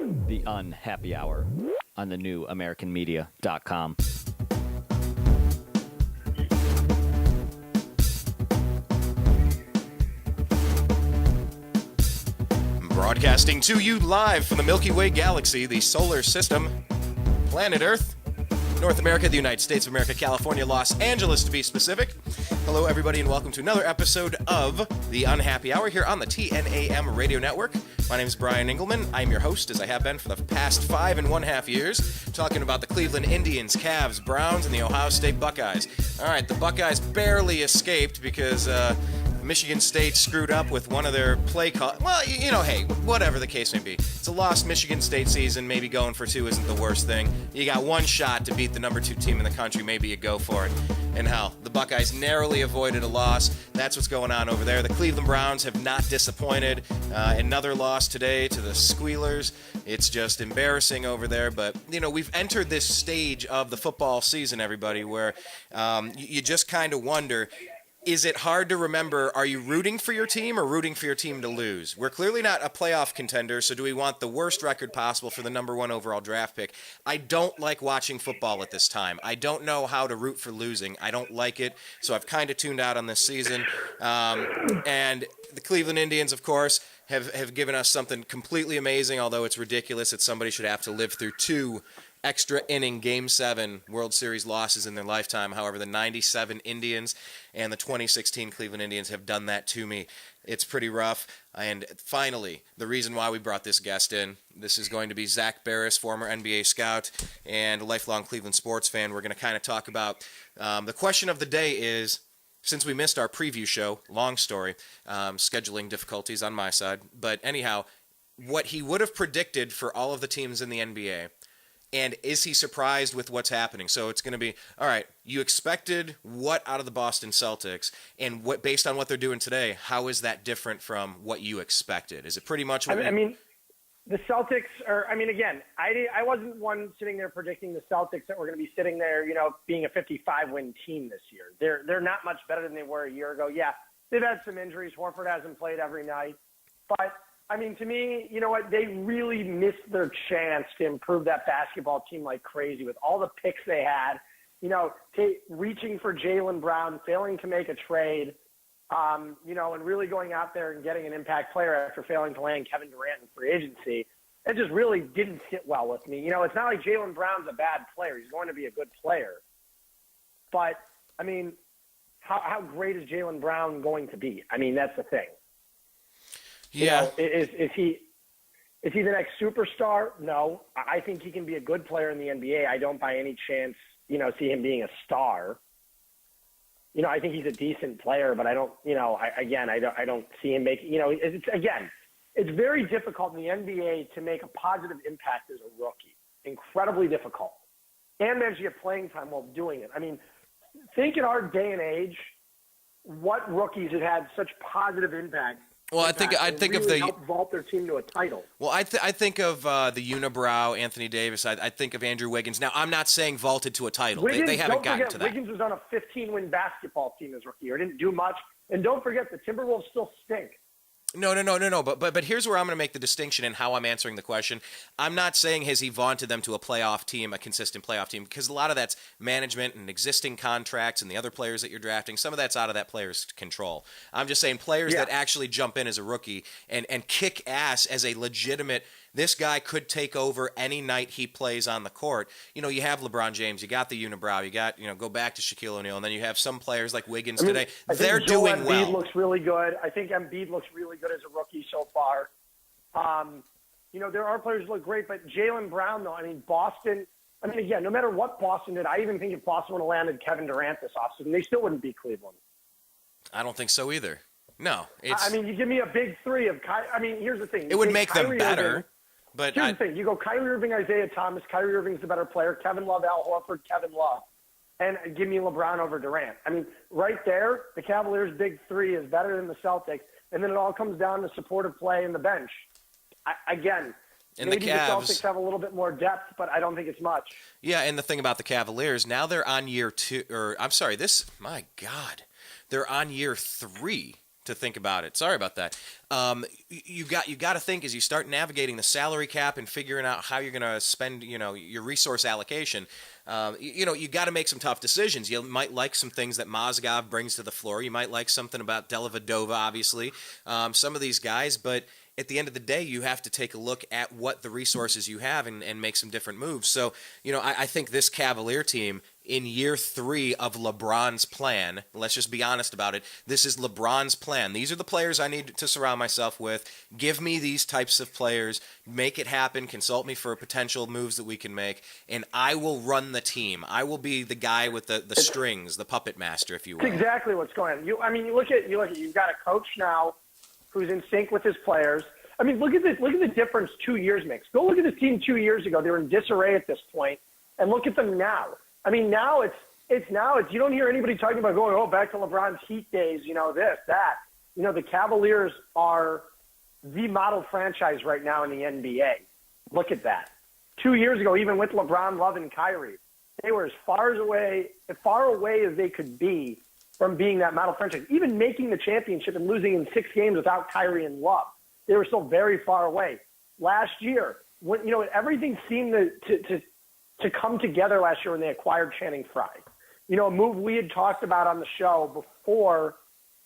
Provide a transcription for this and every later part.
The Unhappy Hour on the new AmericanMedia.com. Broadcasting to you live from the Milky Way galaxy, the solar system, planet Earth, North America, the United States of America, California, Los Angeles to be specific. Hello, everybody, and welcome to another episode of The Unhappy Hour here on the TNAM radio network. My name is Brian Engelman. I'm your host, as I have been for the past 5.5 years, talking about the Cleveland Indians, Cavs, Browns, and the Ohio State Buckeyes. All right, the Buckeyes barely escaped because Michigan State screwed up with one of their play calls. Well, you know, hey, whatever the case may be. It's a lost Michigan State season. Maybe going for two isn't the worst thing. You got one shot to beat the number 2 team in the country. Maybe you go for it. And hell, the Buckeyes narrowly avoided a loss. That's what's going on over there. The Cleveland Browns have not disappointed. Another loss today to the Squealers. It's just embarrassing over there. But, you know, we've entered this stage of the football season, everybody, where you just kind of wonder, is it hard to remember, are you rooting for your team or rooting for your team to lose? We're clearly not a playoff contender, so do we want the worst record possible for the number 1 overall draft pick? I don't like watching football at this time. I don't know how to root for losing. I don't like it, so I've kind of tuned out on this season. And the Cleveland Indians, of course, have given us something completely amazing, although it's ridiculous that somebody should have to live through 2 extra inning Game 7 World Series losses in their lifetime. However, the 97 Indians and the 2016 Cleveland Indians have done that to me. It's pretty rough. And finally, the reason why we brought this guest in, this is going to be Zak Baris, former NBA scout and a lifelong Cleveland sports fan. We're going to kind of talk about the question of the day is, since we missed our preview show, long story, scheduling difficulties on my side, but anyhow, what he would have predicted for all of the teams in the NBA. And is he surprised with what's happening? So it's going to be, all right, you expected what out of the Boston Celtics, and what, based on what they're doing today, how is that different from what you expected? Is it pretty much what I mean, the Celtics are, I mean, again, I wasn't one sitting there predicting the Celtics that were going to be sitting there, you know, being a 55-win team this year. They're not much better than they were a year ago. Yeah, they've had some injuries. Horford hasn't played every night. But I mean, to me, you know what? They really missed their chance to improve that basketball team like crazy with all the picks they had. You know, reaching for Jaylen Brown, failing to make a trade, you know, and really going out there and getting an impact player after failing to land Kevin Durant in free agency. It just really didn't sit well with me. You know, it's not like Jaylen Brown's a bad player. He's going to be a good player. But, I mean, how great is Jaylen Brown going to be? I mean, that's the thing. Yeah. You know, is he the next superstar? No. I think he can be a good player in the NBA. I don't by any chance, you know, see him being a star. You know, I think he's a decent player, but I don't, you know, I don't see him making, you know, it's very difficult in the NBA to make a positive impact as a rookie. Incredibly difficult. And manage to get playing time while doing it. I mean, think in our day and age, what rookies have had such positive impact. Well, I think really of the help vault their team to a title. Well, I think of the unibrow Anthony Davis. I think of Andrew Wiggins. Now, I'm not saying vaulted to a title. Wiggins, they haven't gotten to that. Wiggins was on a 15-win basketball team his rookie year. Didn't do much. And don't forget, the Timberwolves still stink. No. But here's where I'm going to make the distinction in how I'm answering the question. I'm not saying has he vaunted them to a playoff team, a consistent playoff team, because a lot of that's management and existing contracts and the other players that you're drafting. Some of that's out of that player's control. I'm just saying players that actually jump in as a rookie and kick ass as a legitimate. This guy could take over any night he plays on the court. You know, you have LeBron James, you got the unibrow, you got, you know, go back to Shaquille O'Neal, and then you have some players like Wiggins today. They're doing well. Embiid looks really good. I think Embiid looks really good as a rookie so far. You know, there are players who look great, but Jaylen Brown, though, I mean, Boston, I mean, again, no matter what Boston did, I even think if Boston would have landed Kevin Durant this offseason, they still wouldn't beat Cleveland. I don't think so either. No. I mean, you give me a big three of I mean, here's the thing. It would make Kyrie them better. Irving, But here's the thing. You go Kyrie Irving, Isaiah Thomas. Kyrie Irving's the better player. Kevin Love, Al Horford, Kevin Love. And give me LeBron over Durant. I mean, right there, the Cavaliers' big three is better than the Celtics. And then it all comes down to supportive play in the bench. Maybe the Celtics have a little bit more depth, but I don't think it's much. Yeah, and the thing about the Cavaliers, now they're on year 2, my God, they're on year 3 to think about it. Sorry about that. You got to think as you start navigating the salary cap and figuring out how you're going to spend, your resource allocation. You got to make some tough decisions. You might like some things that Mozgov brings to the floor. You might like something about Dellavedova, obviously. Some of these guys, but at the end of the day, you have to take a look at what the resources you have and make some different moves. So, I think this Cavalier team in year 3 of LeBron's plan, let's just be honest about it, this is LeBron's plan. These are the players I need to surround myself with. Give me these types of players. Make it happen. Consult me for potential moves that we can make, and I will run the team. I will be the guy with the strings, the puppet master, if you will. That's exactly what's going on. You look at you've got a coach now who's in sync with his players. I mean, look at the difference 2 years makes. Go look at this team 2 years ago. They were in disarray at this point, and look at them now. I mean, now it's you don't hear anybody talking about going, back to LeBron's Heat days, this, that. The Cavaliers are the model franchise right now in the NBA. Look at that. 2 years ago, even with LeBron, Love, and Kyrie, they were as far away as they could be from being that model franchise. Even making the championship and losing in 6 games without Kyrie and Love, they were still very far away. Last year, when everything seemed to come together last year when they acquired Channing Frye. A move we had talked about on the show before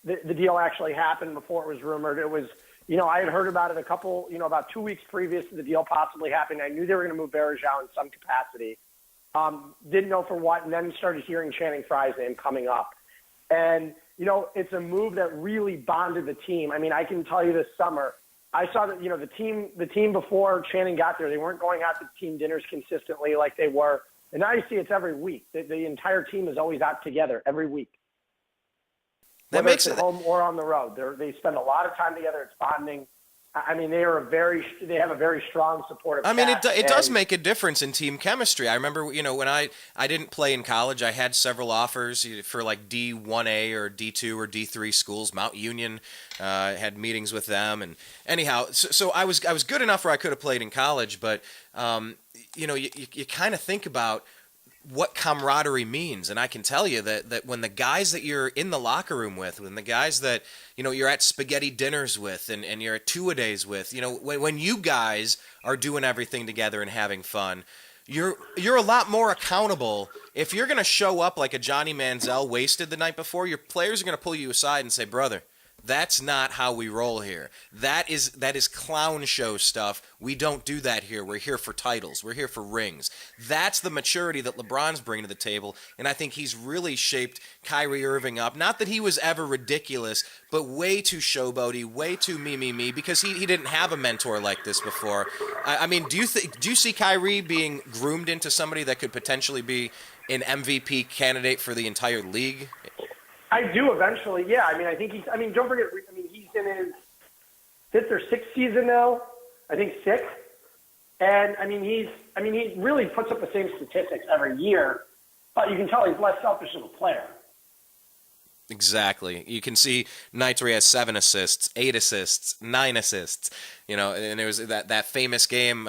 the deal actually happened, before it was rumored. It was, I had heard about it about 2 weeks previous to the deal possibly happening. I knew they were going to move Bergeron in some capacity. Didn't know for what, and then started hearing Channing Frye's name coming up. And, it's a move that really bonded the team. I mean, I can tell you this summer, I saw that, the team before Channing got there, they weren't going out to team dinners consistently like they were. And now you see it's every week. The entire team is always out together every week. That Whether makes it's at home or on the road. They spend a lot of time together. It's bonding. I mean, they have a very strong supportive cast. It does make a difference in team chemistry. I remember, when I didn't play in college, I had several offers for like D1A or D2 or D3 schools. Mount Union, had meetings with them, and anyhow, so I was good enough where I could have played in college, but you kind of think about what camaraderie means. And I can tell you that when the guys that you're in the locker room with, when the guys that, you're at spaghetti dinners with and you're at two-a-days with, when you guys are doing everything together and having fun, you're a lot more accountable. If you're going to show up like a Johnny Manziel wasted the night before, your players are going to pull you aside and say, brother, that's not how we roll here. That is clown show stuff. We don't do that here. We're here for titles. We're here for rings. That's the maturity that LeBron's bringing to the table, and I think he's really shaped Kyrie Irving up. Not that he was ever ridiculous, but way too showboaty, way too me, because he didn't have a mentor like this before. I mean, do you see Kyrie being groomed into somebody that could potentially be an MVP candidate for the entire league? I do eventually, yeah. Don't forget, he's in his 5th or 6th season now. I think 6th. And he really puts up the same statistics every year, but you can tell he's less selfish as a player. Exactly. You can see nights where he has 7 assists, 8 assists, 9 assists. And there was that famous game,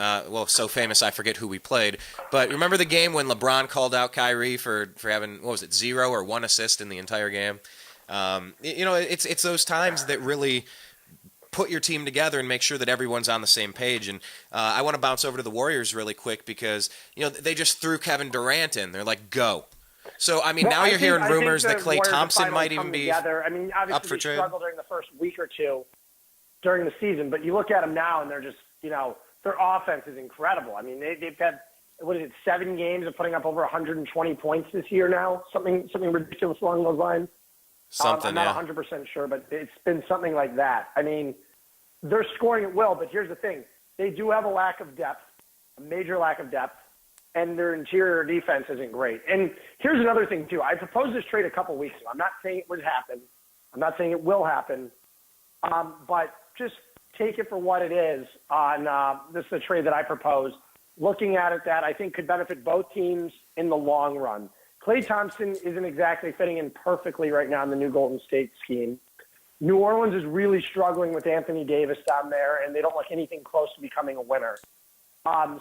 so famous I forget who we played. But remember the game when LeBron called out Kyrie for having, 0 or 1 assist in the entire game? It's those times that really put your team together and make sure that everyone's on the same page. And I want to bounce over to the Warriors really quick because, they just threw Kevin Durant in. They're like, go. So, now you're hearing rumors that Klay Thompson might even be up for trade. They struggled during the first week or two during the season, but you look at them now and they're just, their offense is incredible. They've had, 7 games of putting up over 120 points this year now, something ridiculous along those lines. I'm not 100% sure, but it's been something like that. They're scoring at will, but here's the thing. They do have a lack of depth, a major lack of depth. And their interior defense isn't great. And here's another thing, too. I proposed this trade a couple weeks ago. I'm not saying it would happen. I'm not saying it will happen. But just take it for what it is on this is a trade that I proposed. Looking at it that I think could benefit both teams in the long run. Klay Thompson isn't exactly fitting in perfectly right now in the new Golden State scheme. New Orleans is really struggling with Anthony Davis down there, and they don't look anything close to becoming a winner.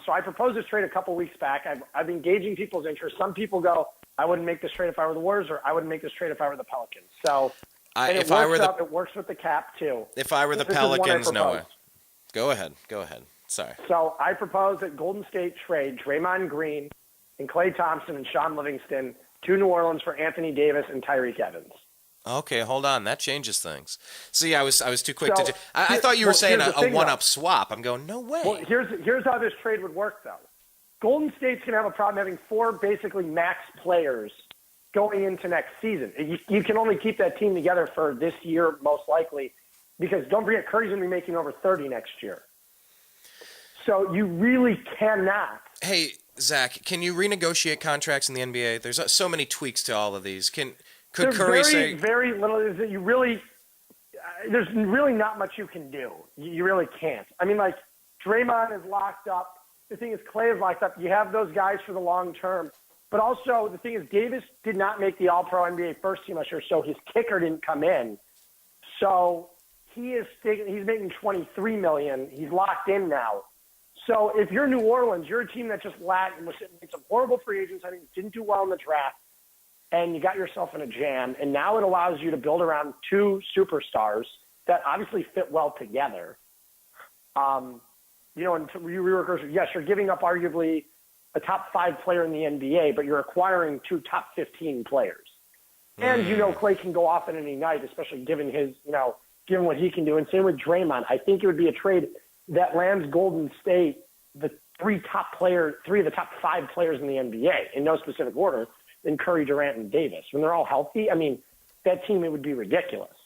So I proposed this trade a couple weeks back. I've been gauging people's interest. Some people go, I wouldn't make this trade if I were the Warriors, or I wouldn't make this trade if I were the Pelicans. So And it works with the cap too. If I were the This is one I Pelicans, no way. proposed. Go ahead. Sorry. So I propose that Golden State trade Draymond Green and Klay Thompson and Sean Livingston to New Orleans for Anthony Davis and Tyreek Evans. Okay, hold on. That changes things. See, I was too quick So, to do. I thought you were saying here's the a thing, one-up swap. I'm going, no way. Well, here's how this trade would work, though. Golden State's going to have a problem having 4 basically max players going into next season. You can only keep that team together for this year, most likely, because don't forget, Curry's going to be making over 30 next year. So you really cannot. Hey, Zach, can you renegotiate contracts in the NBA? There's so many tweaks to all of these. Could There's Curry very, say very little that you really there's really not much you can do. You really can't. I mean, like, Draymond is locked up. The thing is, Klay is locked up. You have those guys for the long term. But also, the thing is, Davis did not make the All-Pro NBA first team last year, so his kicker didn't come in. So he's making $23 million. He's locked in now. So if you're New Orleans, you're a team that just lacked and was made some horrible free agents. I think didn't do well in the draft, and you got yourself in a jam. And now it allows you to build around 2 superstars that obviously fit well together. And yes, you're giving up arguably a top 5 player in the NBA, but you're acquiring 2 top 15 players. And Klay can go off at any night, especially given given what he can do. And same with Draymond. I think it would be a trade that lands Golden State the 3 of the top 5 players in the NBA in no specific order, in Curry, Durant, and Davis. When they're all healthy, I mean, that team, it would be ridiculous.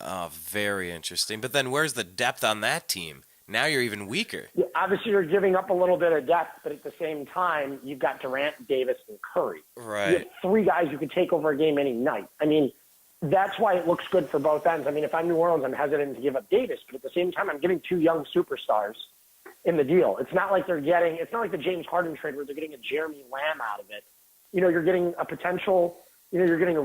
Oh, very interesting. But then where's the depth on that team? Now you're even weaker. Yeah, obviously, you're giving up a little bit of depth, but at the same time, you've got Durant, Davis, and Curry. Right. You have 3 guys who can take over a game any night. I mean, that's why it looks good for both ends. I mean, if I'm New Orleans, I'm hesitant to give up Davis, but at the same time, I'm giving 2 young superstars in the deal. It's not like it's not like the James Harden trade where they're getting a Jeremy Lamb out of it. You're getting a potential, you're getting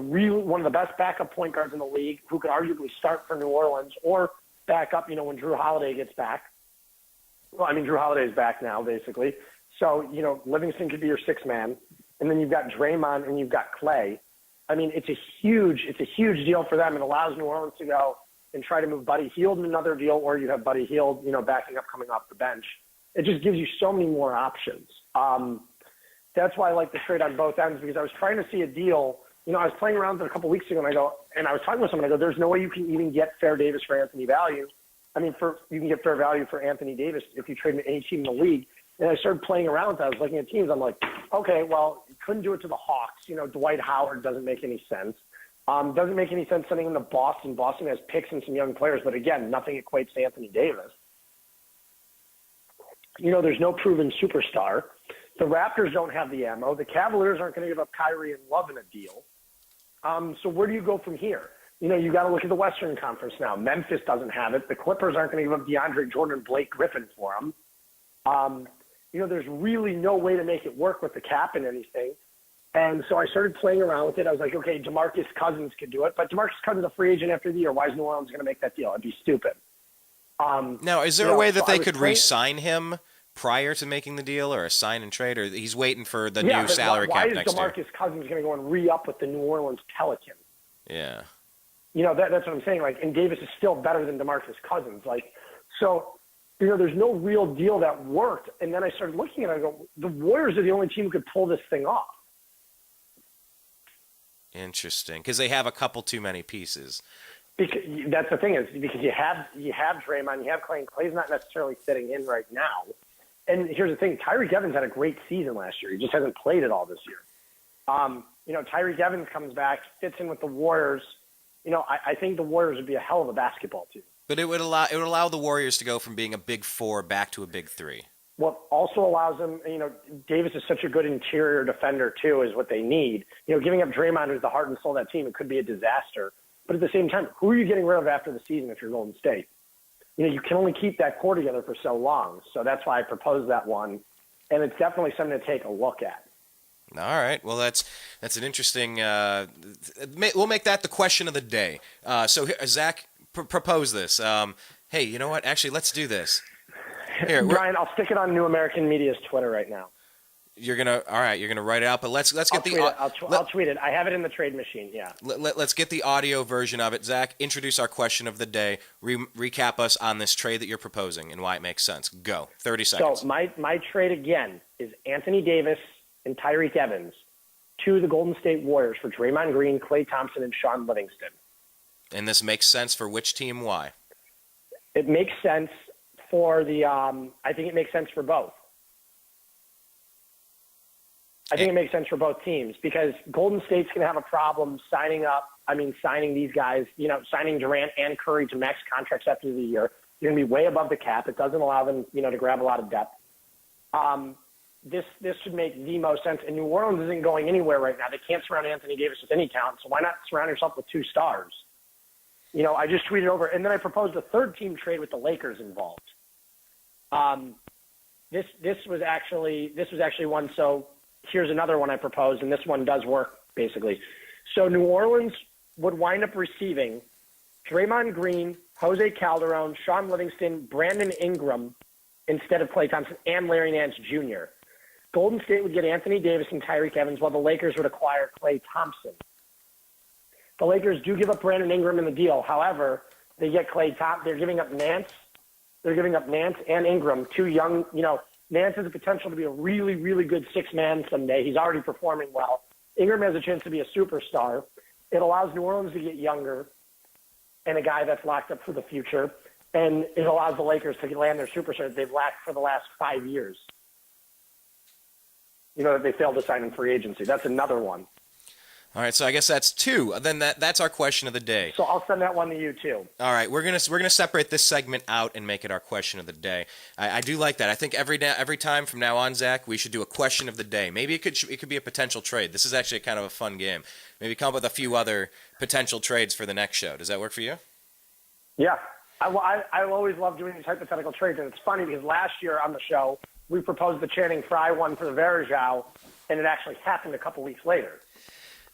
one of the best backup point guards in the league who could arguably start for New Orleans or back up, when Drew Holiday gets back. Well, I mean, Drew Holiday's back now, basically. So, Livingston could be your 6th man. And then you've got Draymond and you've got Klay. I mean, it's a huge deal for them. It allows New Orleans to go and try to move Buddy Hield in another deal, or you have Buddy Hield, backing up, coming off the bench. It just gives you so many more options. That's why I like the trade on both ends, because I was trying to see a deal. I was playing around with it a couple weeks ago, and I was talking with someone. I go, there's no way you can even get fair Davis for Anthony value. I mean, you can get fair value for Anthony Davis if you trade him to any team in the league. And I started playing around with that. I was looking at teams. I'm like, okay, well, you couldn't do it to the Hawks. Dwight Howard doesn't make any sense. Doesn't make any sense sending him to Boston. Boston has picks and some young players, but again, nothing equates to Anthony Davis. There's no proven superstar. The Raptors don't have the ammo. The Cavaliers aren't going to give up Kyrie and Love in a deal. So where do you go from here? You got to look at the Western Conference now. Memphis doesn't have it. The Clippers aren't going to give up DeAndre Jordan and Blake Griffin for them. There's really no way to make it work with the cap and anything. And so I started playing around with it. I was like, okay, DeMarcus Cousins could do it. But DeMarcus Cousins is a free agent after the year. Why is New Orleans going to make that deal? It'd be stupid. Now, is there a way that they could re-sign him prior to making the deal, or a sign and trade, or he's waiting for the new salary cap next year? Why is DeMarcus Cousins going to go and re-up with the New Orleans Pelicans? Yeah. That's what I'm saying. And Davis is still better than DeMarcus Cousins. So there's no real deal that worked. And then I started looking at it. I go, the Warriors are the only team who could pull this thing off. Interesting, because they have a couple too many pieces. Because that's the thing, is because you have Draymond, you have Klay, and Klay's not necessarily fitting in right now. And here's the thing: Tyreek Evans had a great season last year. He just hasn't played it all this year. Tyreek Evans comes back, fits in with the Warriors. I think the Warriors would be a hell of a basketball team. But it would allow the Warriors to go from being a big 4 back to a big 3. What also allows them, Davis is such a good interior defender too, is what they need. Giving up Draymond, who's the heart and soul of that team, it could be a disaster. But at the same time, who are you getting rid of after the season if you're Golden State? You can only keep that core together for so long. So that's why I proposed that one. And it's definitely something to take a look at. All right. Well, that's an interesting. We'll make that the question of the day. So, Zach, propose this. Hey, you know what? Actually, let's do this. Here, Brian, I'll stick it on New American Media's Twitter right now. You're gonna write it out, but let's get I'll tweet it. I have it in the trade machine. Yeah. Let's get the audio version of it. Zach, introduce our question of the day. Recap us on this trade that you're proposing and why it makes sense. Go. 30 seconds. So my trade again is Anthony Davis and Tyreke Evans to the Golden State Warriors for Draymond Green, Klay Thompson, and Sean Livingston. And this makes sense for which team? Why? It makes sense for the. I think it makes sense for both. I think it makes sense for both teams because Golden State's going to have a problem signing these guys, signing Durant and Curry to max contracts after the year. You're going to be way above the cap. It doesn't allow them, to grab a lot of depth. This should make the most sense. And New Orleans isn't going anywhere right now. They can't surround Anthony Davis with any talent, so why not surround yourself with two stars? I just tweeted over, and then I proposed a third team trade with the Lakers involved. This was actually one. So here's another one I proposed, and this one does work basically. So New Orleans would wind up receiving Draymond Green, Jose Calderon, Sean Livingston, Brandon Ingram instead of Klay Thompson, and Larry Nance Jr. Golden State would get Anthony Davis and Tyreke Evans, while the Lakers would acquire Klay Thompson. The Lakers do give up Brandon Ingram in the deal. However, they get Klay Thompson. They're giving up Nance. They're giving up Nance and Ingram, two young, Nance has the potential to be a really, really good six-man someday. He's already performing well. Ingram has a chance to be a superstar. It allows New Orleans to get younger and a guy that's locked up for the future. And it allows the Lakers to land their superstars they've lacked for the last 5 years. That they failed to sign in free agency. That's another one. All right, so I guess that's two. Then that's our question of the day. So I'll send that one to you too. All right, we're gonna separate this segment out and make it our question of the day. I do like that. I think every time from now on, Zach, we should do a question of the day. Maybe it could be a potential trade. This is actually kind of a fun game. Maybe come up with a few other potential trades for the next show. Does that work for you? Yeah, I always love doing these hypothetical trades, and it's funny because last year on the show we proposed the Channing Frye one for the Verjao, and it actually happened a couple weeks later.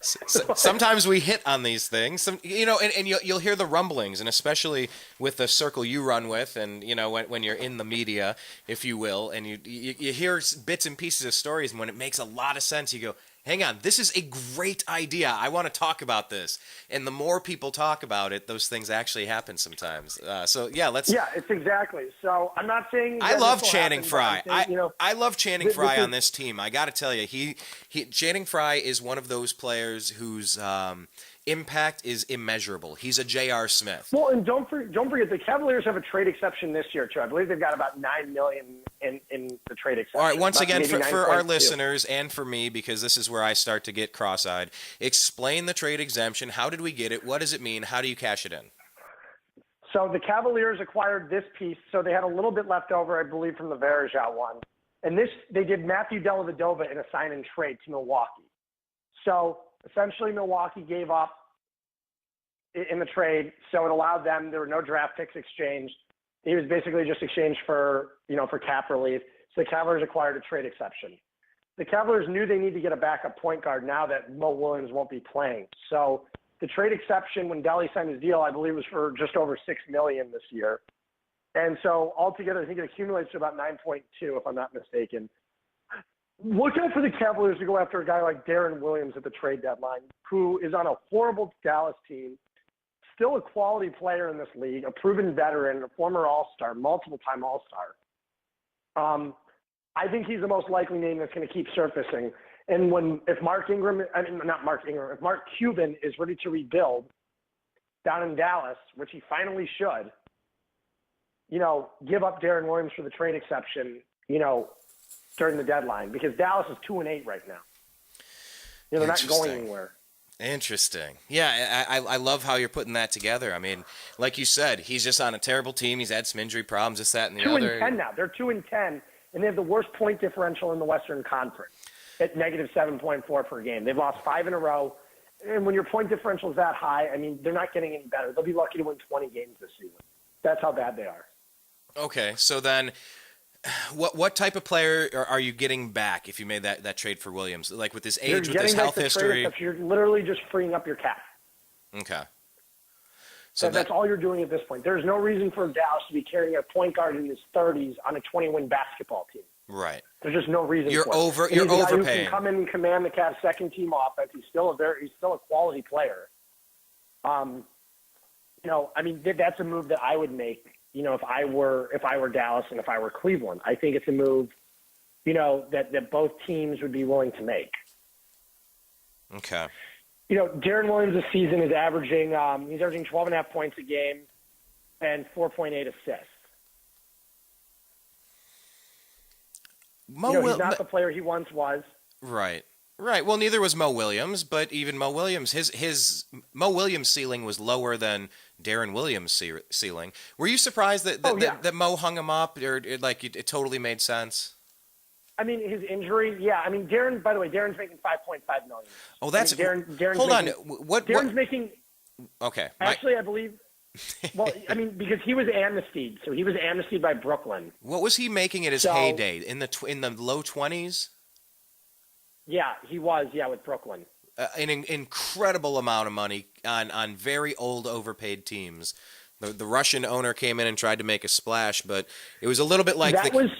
Sometimes we hit on these things, and you'll hear the rumblings, and especially with the circle you run with, and when you're in the media, if you will, and you hear bits and pieces of stories, and when it makes a lot of sense, you go, hang on, this is a great idea. I want to talk about this. And the more people talk about it, those things actually happen sometimes. Yeah, it's exactly. So I'm not saying I love Channing Frye. I love Channing Frye on this team. I got to tell you, Channing Frye is one of those players whose impact is immeasurable. He's a J.R. Smith. Well, and don't forget, the Cavaliers have a trade exception this year, too. I believe they've got about $9 million in the trade exception. All right, once again, for our listeners and for me, because this is where I start to get cross-eyed, explain the trade exemption. How did we get it? What does it mean? How do you cash it in? So the Cavaliers acquired this piece, so they had a little bit left over, I believe, from the Verjao one. And they did Matthew Dellavedova in a sign-and-trade to Milwaukee. So essentially Milwaukee gave up in the trade, so it allowed them. There were no draft picks exchanged. He was basically just exchanged for cap relief. So the Cavaliers acquired a trade exception. The Cavaliers knew they need to get a backup point guard now that Mo Williams won't be playing. So the trade exception when Delly signed his deal, I believe, was for just over $6 million this year. And so altogether, I think it accumulates to about 9.2, if I'm not mistaken. Look out for the Cavaliers to go after a guy like Darren Williams at the trade deadline, who is on a horrible Dallas team, still a quality player in this league, a proven veteran, a former All-Star, multiple-time All-Star. I think he's the most likely name that's going to keep surfacing. And if Mark Cuban is ready to rebuild down in Dallas, which he finally should, give up Darren Williams for the trade exception, during the deadline, because Dallas is 2-8 right now. They're not going anywhere. Interesting. Yeah, I love how you're putting that together. I mean, like you said, he's just on a terrible team. He's had some injury problems, this, that, and the other. 2-10 now. They're 2-10, and they have the worst point differential in the Western Conference at negative 7.4 per game. They've lost 5 in a row, and when your point differential is that high, I mean, they're not getting any better. They'll be lucky to win 20 games this season. That's how bad they are. Okay, so then what type of player are you getting back if you made that trade for Williams? Like with his age, with his health history? You're literally just freeing up your cap. Okay. So that's all you're doing at this point. There's no reason for Dallas to be carrying a point guard in his 30s on a 20-win basketball team. Right. There's just no reason You're for it. over. And You're he's a guy overpaying. who can come in and command the Cavs' second-team offense. He's still a quality player. That's a move that I would make. If I were Dallas and if I were Cleveland, I think it's a move, that both teams would be willing to make. Okay. Darren Williams this season is averaging 12.5 points a game and 4.8 assists. He's not the player he once was. Right. Well, neither was Mo Williams, but even Mo Williams, his Mo Williams ceiling was lower than Darren Williams' ceiling. Were you surprised that Mo hung him up, or it totally made sense? I mean, his injury, yeah. I mean, Darren. By the way, Darren's making $5.5 million. Oh, that's Darren's hold making, on. What? Darren's making. Okay. Actually, I believe. Well, I mean, because he was amnestied, so he was amnestied by Brooklyn. What was he making at his heyday in the low 20s? Yeah, he was. Yeah, with Brooklyn. An incredible amount of money on very old, overpaid teams. The Russian owner came in and tried to make a splash, but it was a little bit like That was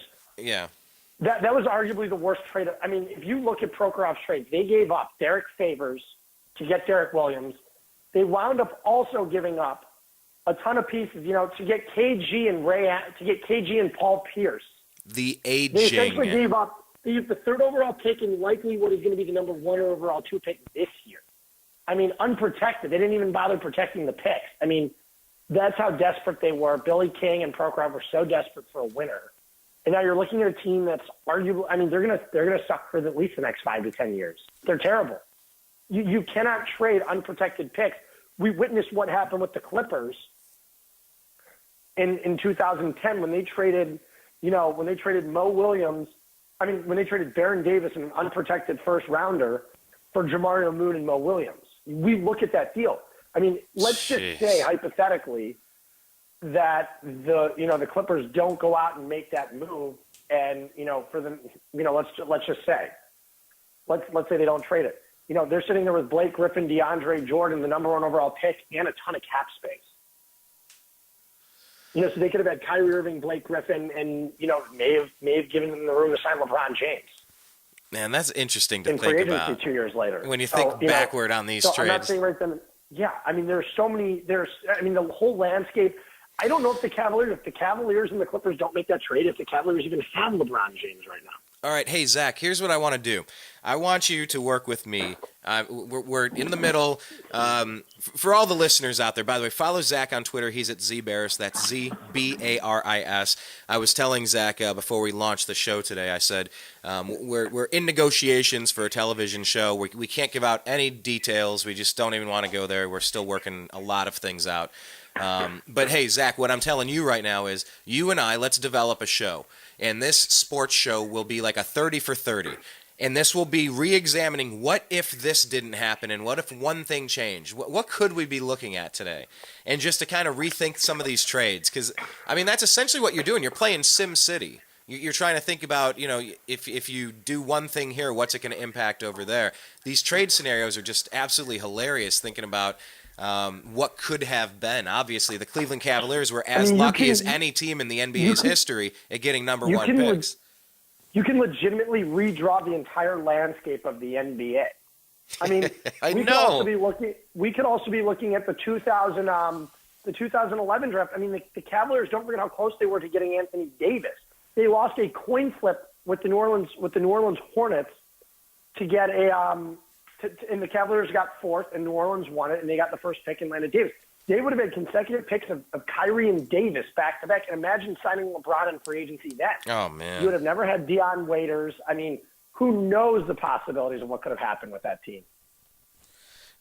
arguably the worst trade. I mean, if you look at Prokhorov's trade, they gave up Derek Favors to get Derek Williams. They wound up also giving up a ton of pieces, to get KG and Paul Pierce. The aging. They essentially gave up the third overall pick and likely what is going to be the number 1 overall 2 pick this year. I mean, unprotected. They didn't even bother protecting the picks. I mean, that's how desperate they were. Billy King and Prokhorov were so desperate for a winner. And now you're looking at a team that's arguably, I mean, they're gonna suck for at least the next 5 to 10 years. They're terrible. You cannot trade unprotected picks. We witnessed what happened with the Clippers in 2010 when they traded, Mo Williams. I mean, when they traded Baron Davis in an unprotected first rounder for Jamario Moon and Mo Williams. We look at that deal. I mean, let's just say hypothetically that the Clippers don't go out and make that move, and let's just say they don't trade it. They're sitting there with Blake Griffin, DeAndre Jordan, the number 1 overall pick, and a ton of cap space. So they could have had Kyrie Irving, Blake Griffin, and may have given them the room to sign LeBron James. Man, that's interesting to in think free agency about. 2 years later, When you think backward on these trades. I'm not saying right then. Yeah, I mean, there's so many. The whole landscape. I don't know if the Cavaliers and the Clippers don't make that trade, if the Cavaliers even have LeBron James right now. All right, hey, Zach, here's what I want to do. I want you to work with me. We're in the middle. For all the listeners out there, by the way, follow Zach on Twitter. He's at Z Baris. That's ZBARIS. I was telling Zach before we launched the show today, I said, we're in negotiations for a television show. We can't give out any details. We just don't even want to go there. We're still working a lot of things out. But hey, Zach, what I'm telling you right now is you and I, let's develop a show. And this sports show will be like a 30 for 30. And this will be re-examining what if this didn't happen and what if one thing changed. What could we be looking at today? And just to kind of rethink some of these trades. Because, I mean, that's essentially what you're doing. You're playing Sim City. You're trying to think about, if you do one thing here, what's it going to impact over there? These trade scenarios are just absolutely hilarious thinking about what could have been. Obviously, the Cleveland Cavaliers were as lucky as any team in the NBA's history at getting number 1 picks. You can legitimately redraw the entire landscape of the NBA. I mean, we could also be looking at the 2011 draft. I mean, the Cavaliers, don't forget how close they were to getting Anthony Davis. They lost a coin flip with the New Orleans Hornets to get and the Cavaliers got 4th, and New Orleans won it, and they got the first pick in Landon Davis. They would have had consecutive picks of Kyrie and Davis back-to-back. And imagine signing LeBron in free agency then. Oh, man. You would have never had Deion Waiters. I mean, who knows the possibilities of what could have happened with that team.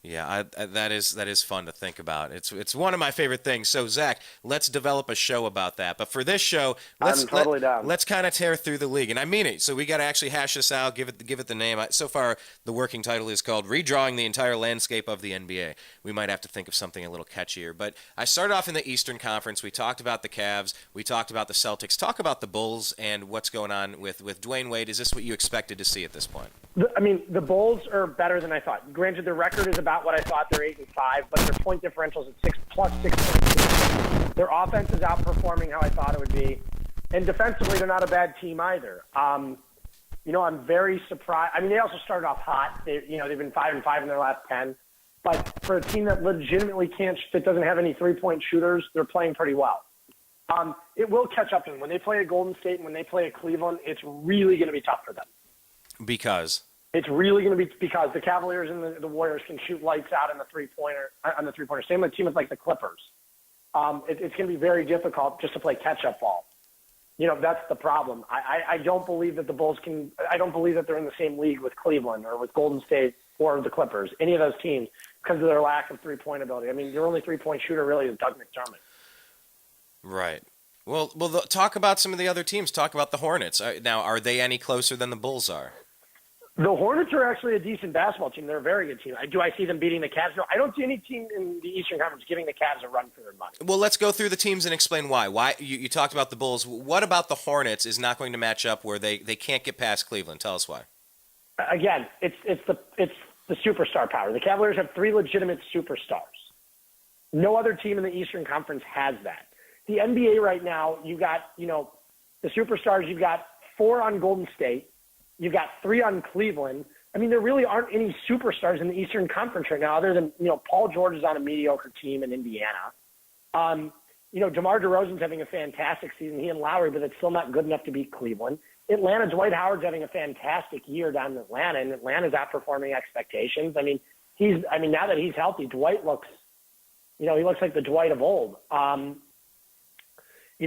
Yeah, that is fun to think about. It's one of my favorite things. So, Zach, let's develop a show about that. But for this show, let's kind of tear through the league, and I mean it. So we got to actually hash this out, give it the name. So far, the working title is called "Redrawing the Entire Landscape of the NBA." We might have to think of something a little catchier. But I started off in the Eastern Conference. We talked about the Cavs. We talked about the Celtics. Talk about the Bulls and what's going on with Dwayne Wade. Is this what you expected to see at this point? The Bulls are better than I thought. Granted, their record is about what I thought. They're 8-5, but their point differential is at plus 6.2. Their offense is outperforming how I thought it would be. And defensively, they're not a bad team either. I'm very surprised. I mean, they also started off hot. They've been 5-5 in their last 10. But for a team that legitimately that doesn't have any three-point shooters, they're playing pretty well. It will catch up to them. When they play at Golden State and when they play at Cleveland, it's really going to be tough for them. Because? It's really going to be because the Cavaliers and the Warriors can shoot lights out on the three-pointer. Same with a team with like the Clippers. It's going to be very difficult just to play catch-up ball. That's the problem. I don't believe that the Bulls can – I don't believe that they're in the same league with Cleveland or with Golden State or the Clippers, any of those teams, because of their lack of three-point ability. I mean, their only three-point shooter really is Doug McDermott. Right. Well, talk about some of the other teams. Talk about the Hornets. Now, are they any closer than the Bulls are? The Hornets are actually a decent basketball team. They're a very good team. Do I see them beating the Cavs? No, I don't see any team in the Eastern Conference giving the Cavs a run for their money. Well, let's go through the teams and explain why. Why you talked about the Bulls. What about the Hornets is not going to match up where they can't get past Cleveland? Tell us why. Again, it's the superstar power. The Cavaliers have 3 legitimate superstars. No other team in the Eastern Conference has that. The NBA right now, you got, the superstars, you've got 4 on Golden State. You've got 3 on Cleveland. I mean, there really aren't any superstars in the Eastern Conference right now other than, Paul George is on a mediocre team in Indiana. DeMar DeRozan's having a fantastic season, he and Lowry, but it's still not good enough to beat Cleveland. Atlanta, Dwight Howard's having a fantastic year down in Atlanta, and Atlanta's outperforming expectations. I mean, now that he's healthy, Dwight looks, he looks like the Dwight of old.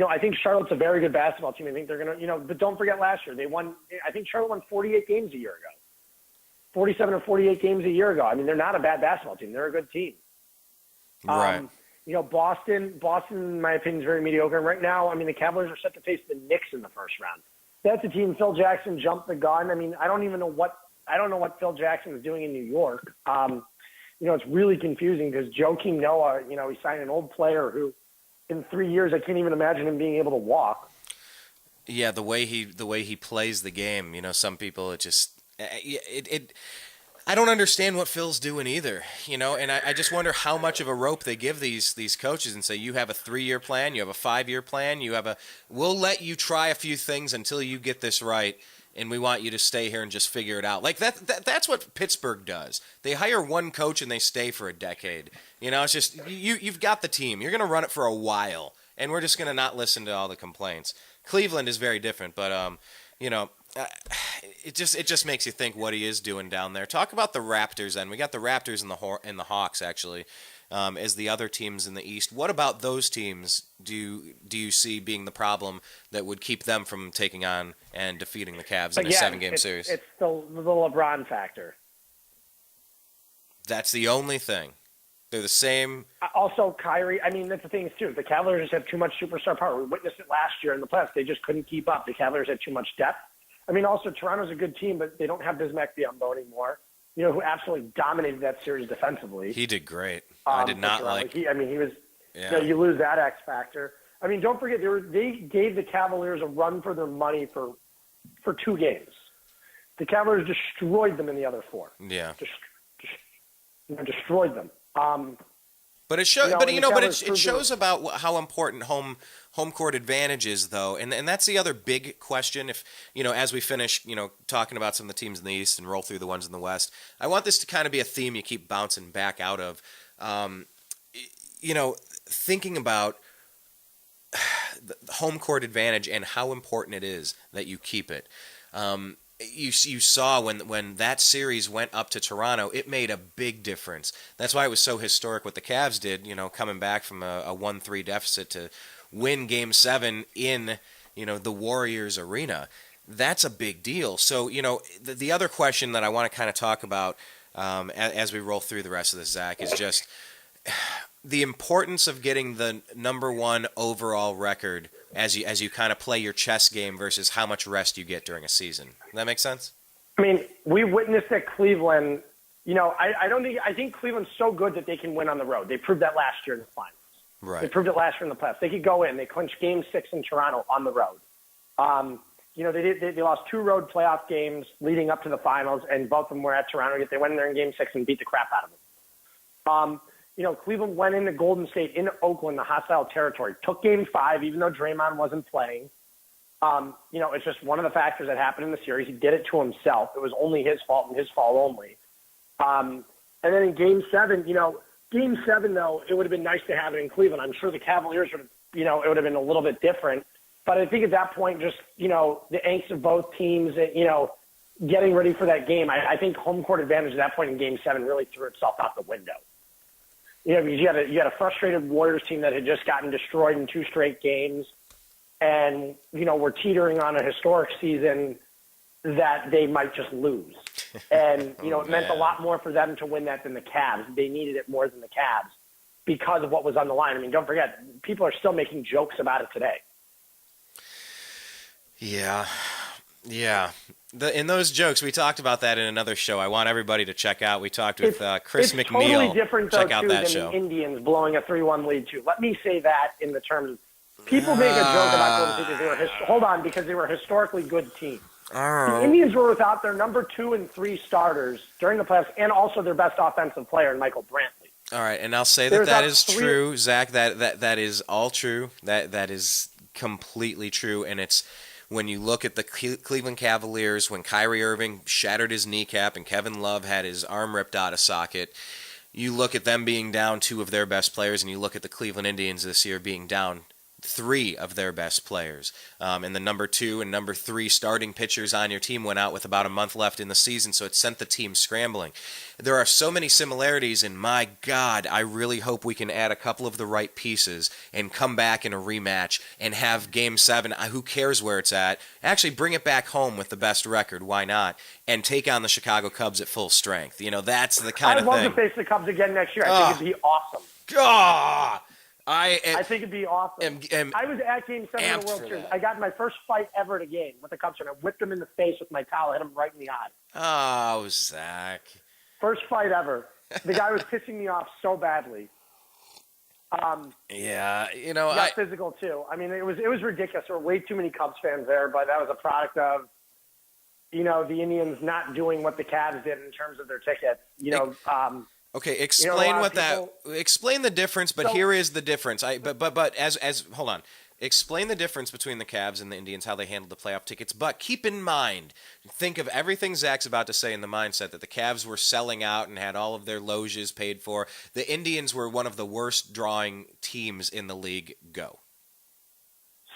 I think Charlotte's a very good basketball team. I think they're going to, but don't forget last year. I think Charlotte won 48 games a year ago. 47 or 48 games a year ago. I mean, they're not a bad basketball team. They're a good team. Right. Boston, in my opinion, is very mediocre. And right now, I mean, the Cavaliers are set to face the Knicks in the first round. That's a team. Phil Jackson jumped the gun. I mean, I don't know what Phil Jackson is doing in New York. It's really confusing because Joakim Noah, he signed an old player who, in 3 years, I can't even imagine him being able to walk. Yeah, the way he plays the game, some people I don't understand what Phil's doing either, and I just wonder how much of a rope they give these coaches and say, you have a 3-year plan, you have a 5-year plan, we'll let you try a few things until you get this right, and we want you to stay here and just figure it out. Like that's what Pittsburgh does. They hire one coach and they stay for a decade. It's just you've got the team. You're going to run it for a while, and we're just going to not listen to all the complaints. Cleveland is very different, but it just makes you think what he is doing down there. Talk about the Raptors, and we got the Raptors and the Hawks actually as the other teams in the East. What about those teams do you see being the problem that would keep them from taking on and defeating the Cavs in a 7-game series? It's the LeBron factor. That's the only thing. They're the same. Also, Kyrie. I mean, that's the thing too. The Cavaliers just have too much superstar power. We witnessed it last year in the playoffs. They just couldn't keep up. The Cavaliers had too much depth. I mean, also Toronto's a good team, but they don't have Bismack Biyombo anymore. Who absolutely dominated that series defensively. He did great. I did not like. He was. Yeah. You lose that X factor. I mean, don't forget they gave the Cavaliers a run for their money for 2 games. The Cavaliers destroyed them in the other 4. Yeah. Destroyed them. But it shows. It shows about how important home court advantage is, though, and that's the other big question. If as we finish, talking about some of the teams in the East and roll through the ones in the West, I want this to kind of be a theme you keep bouncing back out of. Thinking about the home court advantage and how important it is that you keep it. You saw when that series went up to Toronto, it made a big difference. That's why it was so historic what the Cavs did, coming back from a 1-3 deficit to win Game 7 in, the Warriors arena. That's a big deal. So, the other question that I want to kind of talk about as we roll through the rest of this, Zach, is just the importance of getting the number 1 overall record as you kind of play your chess game versus how much rest you get during a season. Does that make sense? I mean, we witnessed at Cleveland. I think Cleveland's so good that they can win on the road. They proved that last year in the finals. Right. They proved it last year in the playoffs. They could go in. They clinched Game 6 in Toronto on the road. They lost 2 road playoff games leading up to the finals, and both of them were at Toronto. Yet they went in there in Game 6 and beat the crap out of them. Cleveland went into Golden State, into Oakland, the hostile territory, took Game 5, even though Draymond wasn't playing. It's just one of the factors that happened in the series. He did it to himself. It was only his fault and his fault only. And then in Game 7, Game 7, though, it would have been nice to have it in Cleveland. I'm sure the Cavaliers would have, it would have been a little bit different. But I think at that point, just, the angst of both teams, getting ready for that game, I think home court advantage at that point in Game 7 really threw itself out the window. Because you had a frustrated Warriors team that had just gotten destroyed in 2 straight games. And, we're teetering on a historic season that they might just lose. And, it meant a lot more for them to win that than the Cavs. They needed it more than the Cavs because of what was on the line. I mean, don't forget, people are still making jokes about it today. Yeah. In those jokes, we talked about that in another show. I want everybody to check out. We talked with Chris McNeil. It's totally different, though, check out too, that than show. the Indians blowing a 3-1 lead, too. Let me say that in the terms of people make a joke about Golden State because they were a historically good team. The Indians were without their number 2 and 3 starters during the playoffs, and also their best offensive player, Michael Brantley. All right, and I'll say that is true, Zach. That is all true. That is completely true, and it's when you look at the Cleveland Cavaliers when Kyrie Irving shattered his kneecap and Kevin Love had his arm ripped out of socket. You look at them being down 2 of their best players, and you look at the Cleveland Indians this year being down 3 of their best players. And the number 2 and number 3 starting pitchers on your team went out with about a month left in the season, so it sent the team scrambling. There are so many similarities, and my God, I really hope we can add a couple of the right pieces and come back in a rematch and have Game 7, who cares where it's at, actually bring it back home with the best record, why not, and take on the Chicago Cubs at full strength. That's the kind of thing. I'd love to face the Cubs again next year. I think it'd be awesome. God! I think it'd be awesome. I was at Game 7 of the World Series. I got in my first fight ever at a game with the Cubs, and I whipped him in the face with my towel, hit him right in the eye. Oh, Zach. First fight ever. The guy was pissing me off so badly. Got physical too. I mean, it was ridiculous. There were way too many Cubs fans there, but that was a product of, the Indians not doing what the Cavs did in terms of their tickets. Okay, explain explain the difference, but here is the difference. Hold on. Explain the difference between the Cavs and the Indians, how they handled the playoff tickets. But keep in mind, think of everything Zach's about to say in the mindset that the Cavs were selling out and had all of their loges paid for. The Indians were one of the worst drawing teams in the league. Go.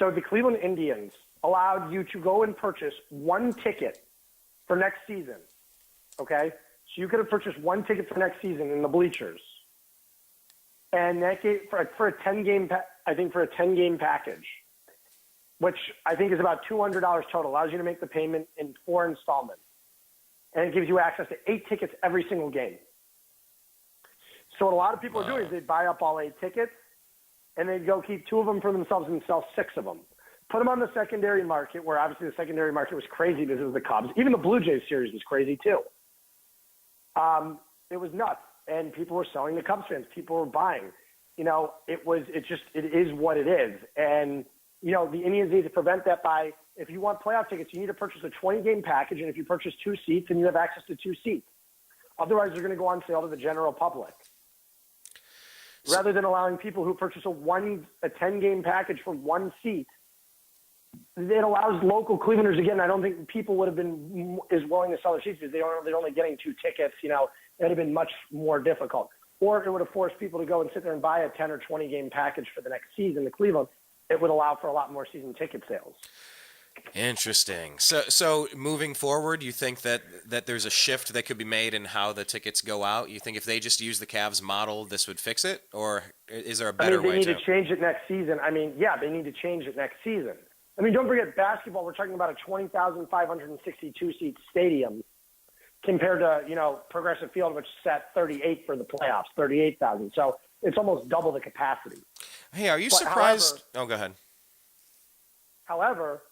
So the Cleveland Indians allowed you to go and purchase 1 ticket for next season. Okay? So you could have purchased 1 ticket for next season in the bleachers. And that gave for a 10-game, I think for a 10-game package, which I think is about $200 total, allows you to make the payment in 4 installments. And it gives you access to 8 tickets every single game. So what a lot of people are doing is they buy up all 8 tickets, and they'd go keep 2 of them for themselves and sell 6 of them. Put them on the secondary market, where obviously the secondary market was crazy because it was the Cubs. Even the Blue Jays series was crazy too. It was nuts. And people were selling to Cubs fans. People were buying. It is what it is. And, the Indians need to prevent that by, if you want playoff tickets, you need to purchase a 20-game package. And if you purchase 2 seats, then you have access to 2 seats. Otherwise, they're going to go on sale to the general public. Rather than allowing people who purchase a 10-game package for 1 seat, it allows local Clevelanders, again, I don't think people would have been as willing to sell their seats because they're only getting 2 tickets, it would have been much more difficult. Or it would have forced people to go and sit there and buy a 10 or 20 game package for the next season to Cleveland. It would allow for a lot more season ticket sales. Interesting. So moving forward, you think that there's a shift that could be made in how the tickets go out? You think if they just use the Cavs model, this would fix it? Or is there a better way to? They need to change it next season. They need to change it next season. Don't forget basketball. We're talking about a 20,562-seat stadium compared to, Progressive Field, which set 38 for the playoffs, 38,000. So it's almost double the capacity. Hey, are you surprised? Go ahead. However,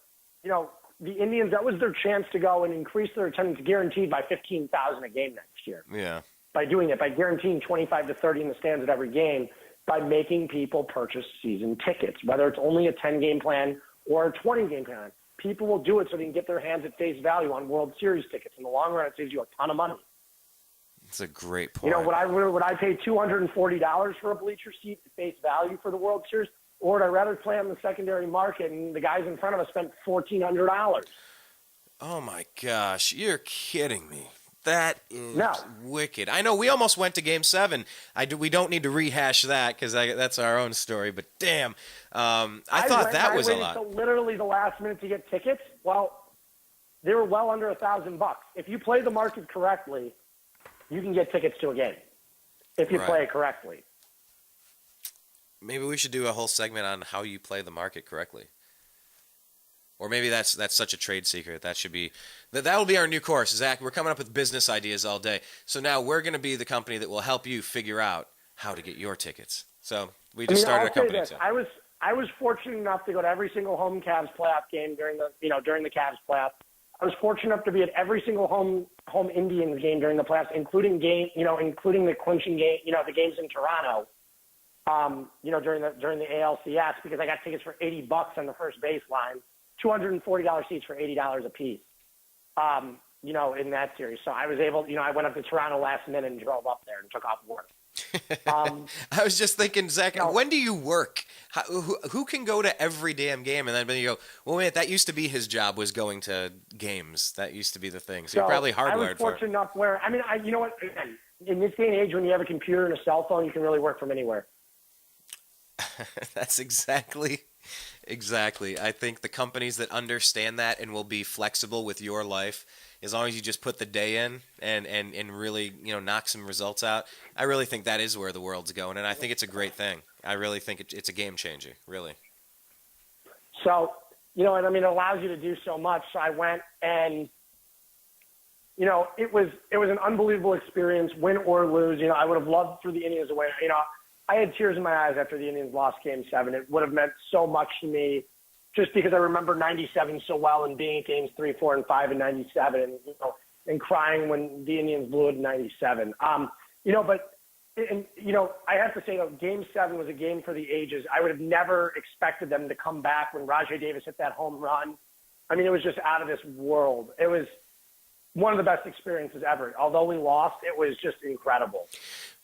the Indians, that was their chance to go and increase their attendance guaranteed by 15,000 a game next year. Yeah. By doing it, by guaranteeing 25 to 30 in the stands at every game, by making people purchase season tickets, whether it's only a 10-game plan or a 20-game plan. People will do it so they can get their hands at face value on World Series tickets. In the long run, it saves you a ton of money. That's a great point. Would I pay $240 for a bleacher seat at face value for the World Series, or would I rather play on the secondary market and the guys in front of us spent $1,400? Oh my gosh, you're kidding me. That is No. wicked. I know we almost went to Game 7. We don't need to rehash that because that's our own story. But damn, I thought that was a lot. I waited till literally the last minute to get tickets. Well, they were well under $1,000. If you play the market correctly, you can get tickets to a game. If you play it correctly. Maybe we should do a whole segment on how you play the market correctly. Or maybe that's such a trade secret. That'll be our new course. Zach, we're coming up with business ideas all day. So now we're going to be the company that will help you figure out how to get your tickets. So we just started a company. I'll say this. I was fortunate enough to go to every single home Cavs playoff game during the Cavs playoff. I was fortunate enough to be at every single home Indians game during the playoffs, including the clinching game, the games in Toronto. During the ALCS, because I got tickets for $80 on the first baseline. $240 seats for $80 a piece, in that series. So I was able, I went up to Toronto last minute and drove up there and took off work. I was just thinking, Zach, when do you work? Who can go to every damn game? And then you go, well, wait, that used to be his job, was going to games. That used to be the thing. So you're probably hardwired for it. I was fortunate enough where, you know what, in this day and age, when you have a computer and a cell phone, you can really work from anywhere. That's exactly. I think the companies that understand that and will be flexible with your life, as long as you just put the day in and really, knock some results out, I really think that is where the world's going, and I think it's a great thing. I really think it's a game changer, really. So, it allows you to do so much. So I went and, it was an unbelievable experience, win or lose. I would have loved for the Indians to win. I had tears in my eyes after the Indians lost Game 7. It would have meant so much to me just because I remember 97 so well and being at Games 3, 4, and 5 in 97 and crying when the Indians blew it in 97. I have to say, though, Game 7 was a game for the ages. I would have never expected them to come back when Rajai Davis hit that home run. It was just out of this world. It was one of the best experiences ever. Although we lost, it was just incredible.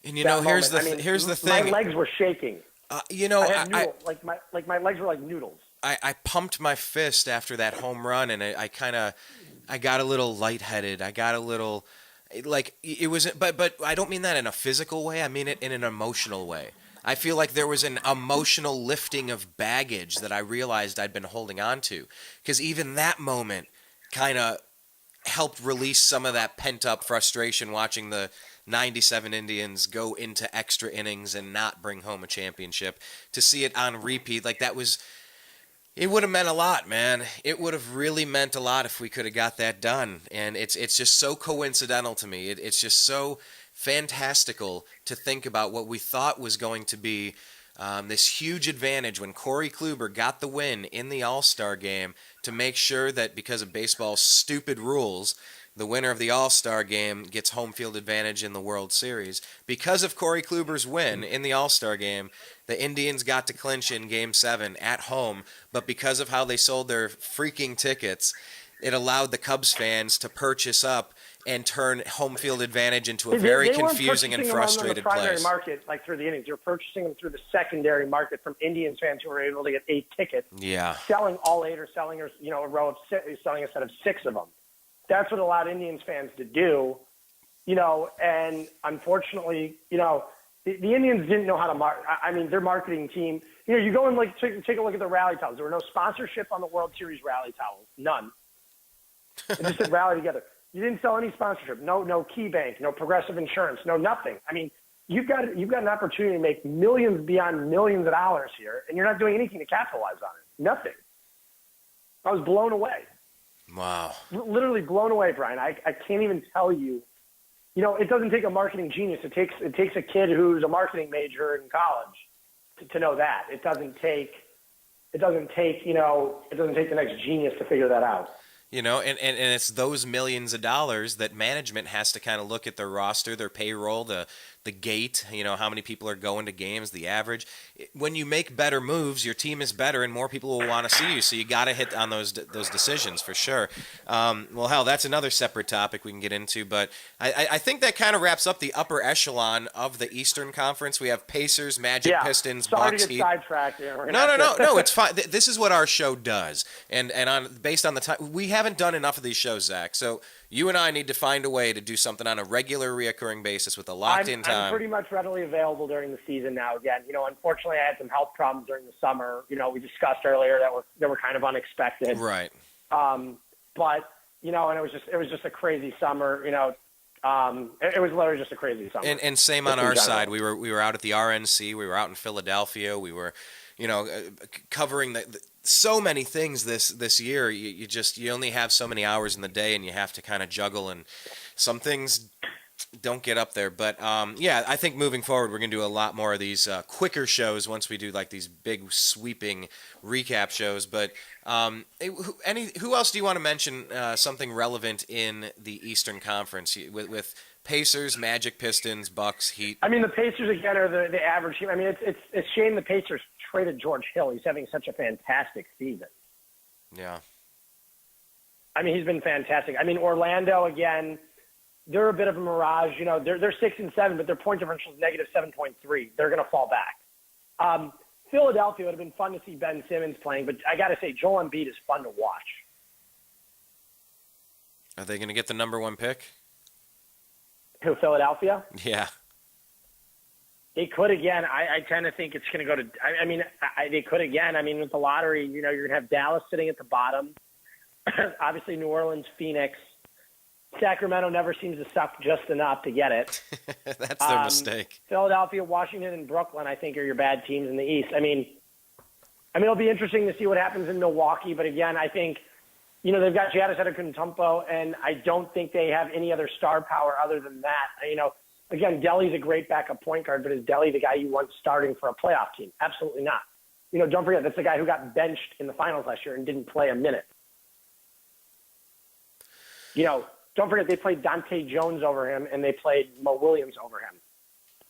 And here's the thing. My legs were shaking. I had noodles, my legs were like noodles. I pumped my fist after that home run, and I got a little lightheaded. I got a little, it was, but I don't mean that in a physical way. I mean it in an emotional way. I feel like there was an emotional lifting of baggage that I realized I'd been holding on to, because even that moment kind of helped release some of that pent-up frustration watching the 97 Indians go into extra innings and not bring home a championship. To see it on repeat, it would have meant a lot, man. It would have really meant a lot if we could have got that done. And it's just so coincidental to me. It's just so fantastical to think about what we thought was going to be this huge advantage when Corey Kluber got the win in the All-Star game to make sure that, because of baseball's stupid rules, the winner of the All-Star game gets home field advantage in the World Series. Because of Corey Kluber's win in the All-Star game, the Indians got to clinch in Game 7 at home, but because of how they sold their freaking tickets, it allowed the Cubs fans to purchase up and turn home field advantage into a very confusing and frustrated place. They weren't purchasing them on the primary market, like through the innings. They were purchasing them through the secondary market from Indians fans who were able to get 8 tickets. Yeah. Selling all 8 or selling a row of 6, selling a set of 6 of them. That's what allowed Indians fans to do, and unfortunately, the Indians didn't know how to market. Their marketing team, you go and take a look at the rally towels. There were no sponsorship on the World Series rally towels. None. It just said rally together. You didn't sell any sponsorship. No KeyBank, no Progressive Insurance, no nothing. You've got an opportunity to make millions beyond millions of dollars here, and you're not doing anything to capitalize on it. Nothing. I was blown away. Wow. Literally blown away, Brian. I can't even tell you. It doesn't take a marketing genius. It takes a kid who's a marketing major in college to know that. It doesn't take the next genius to figure that out. And it's those millions of dollars that management has to kind of look at their roster, their payroll, the the gate, how many people are going to games, the average. When you make better moves, your team is better and more people will want to see you. So you got to hit on those decisions for sure. Well, hell, that's another separate topic we can get into. But I think that kind of wraps up the upper echelon of the Eastern Conference. We have Pacers, Magic, Pistons, Sorry Bucks, to get Heat. sidetracked. No, it's fine. This is what our show does, and based on the time, we haven't done enough of these shows, Zach. So you and I need to find a way to do something on a regular, reoccurring basis with a locked-in time. I'm pretty much readily available during the season now. Again, unfortunately, I had some health problems during the summer. We discussed earlier that were kind of unexpected. Right. But and it was just a crazy summer. It was literally just a crazy summer. And same on our side. We were out at the RNC. We were out in Philadelphia. We were, covering so many things this year. You only have so many hours in the day, and you have to kind of juggle. And some things don't get up there. But I think moving forward, we're gonna do a lot more of these quicker shows once we do like these big sweeping recap shows. But who else do you want to mention something relevant in the Eastern Conference with Pacers, Magic, Pistons, Bucks, Heat? I mean, the Pacers again are the average team. I mean, it's a shame the Pacers traded George Hill. He's having such a fantastic season. Yeah. I mean, he's been fantastic. I mean, Orlando again. They're a bit of a mirage. They're 6-7, but their point differential is -7.3. They're going to fall back. Philadelphia would have been fun to see Ben Simmons playing, but I got to say, Joel Embiid is fun to watch. Are they going to get the number one pick? Who, Philadelphia? Yeah. They could again. I tend to think it's going to go to – I mean, they could again. I mean, with the lottery, you're going to have Dallas sitting at the bottom. Obviously, New Orleans, Phoenix. Sacramento never seems to suck just enough to get it. That's their mistake. Philadelphia, Washington, and Brooklyn, I think, are your bad teams in the East. I mean, it'll be interesting to see what happens in Milwaukee. But again, I think, they've got Giannis Antetokounmpo, and I don't think they have any other star power other than that. Again, Delly's a great backup point guard, but is Delly the guy you want starting for a playoff team? Absolutely not. Don't forget, that's the guy who got benched in the finals last year and didn't play a minute. Don't forget, they played Dante Jones over him, and they played Mo Williams over him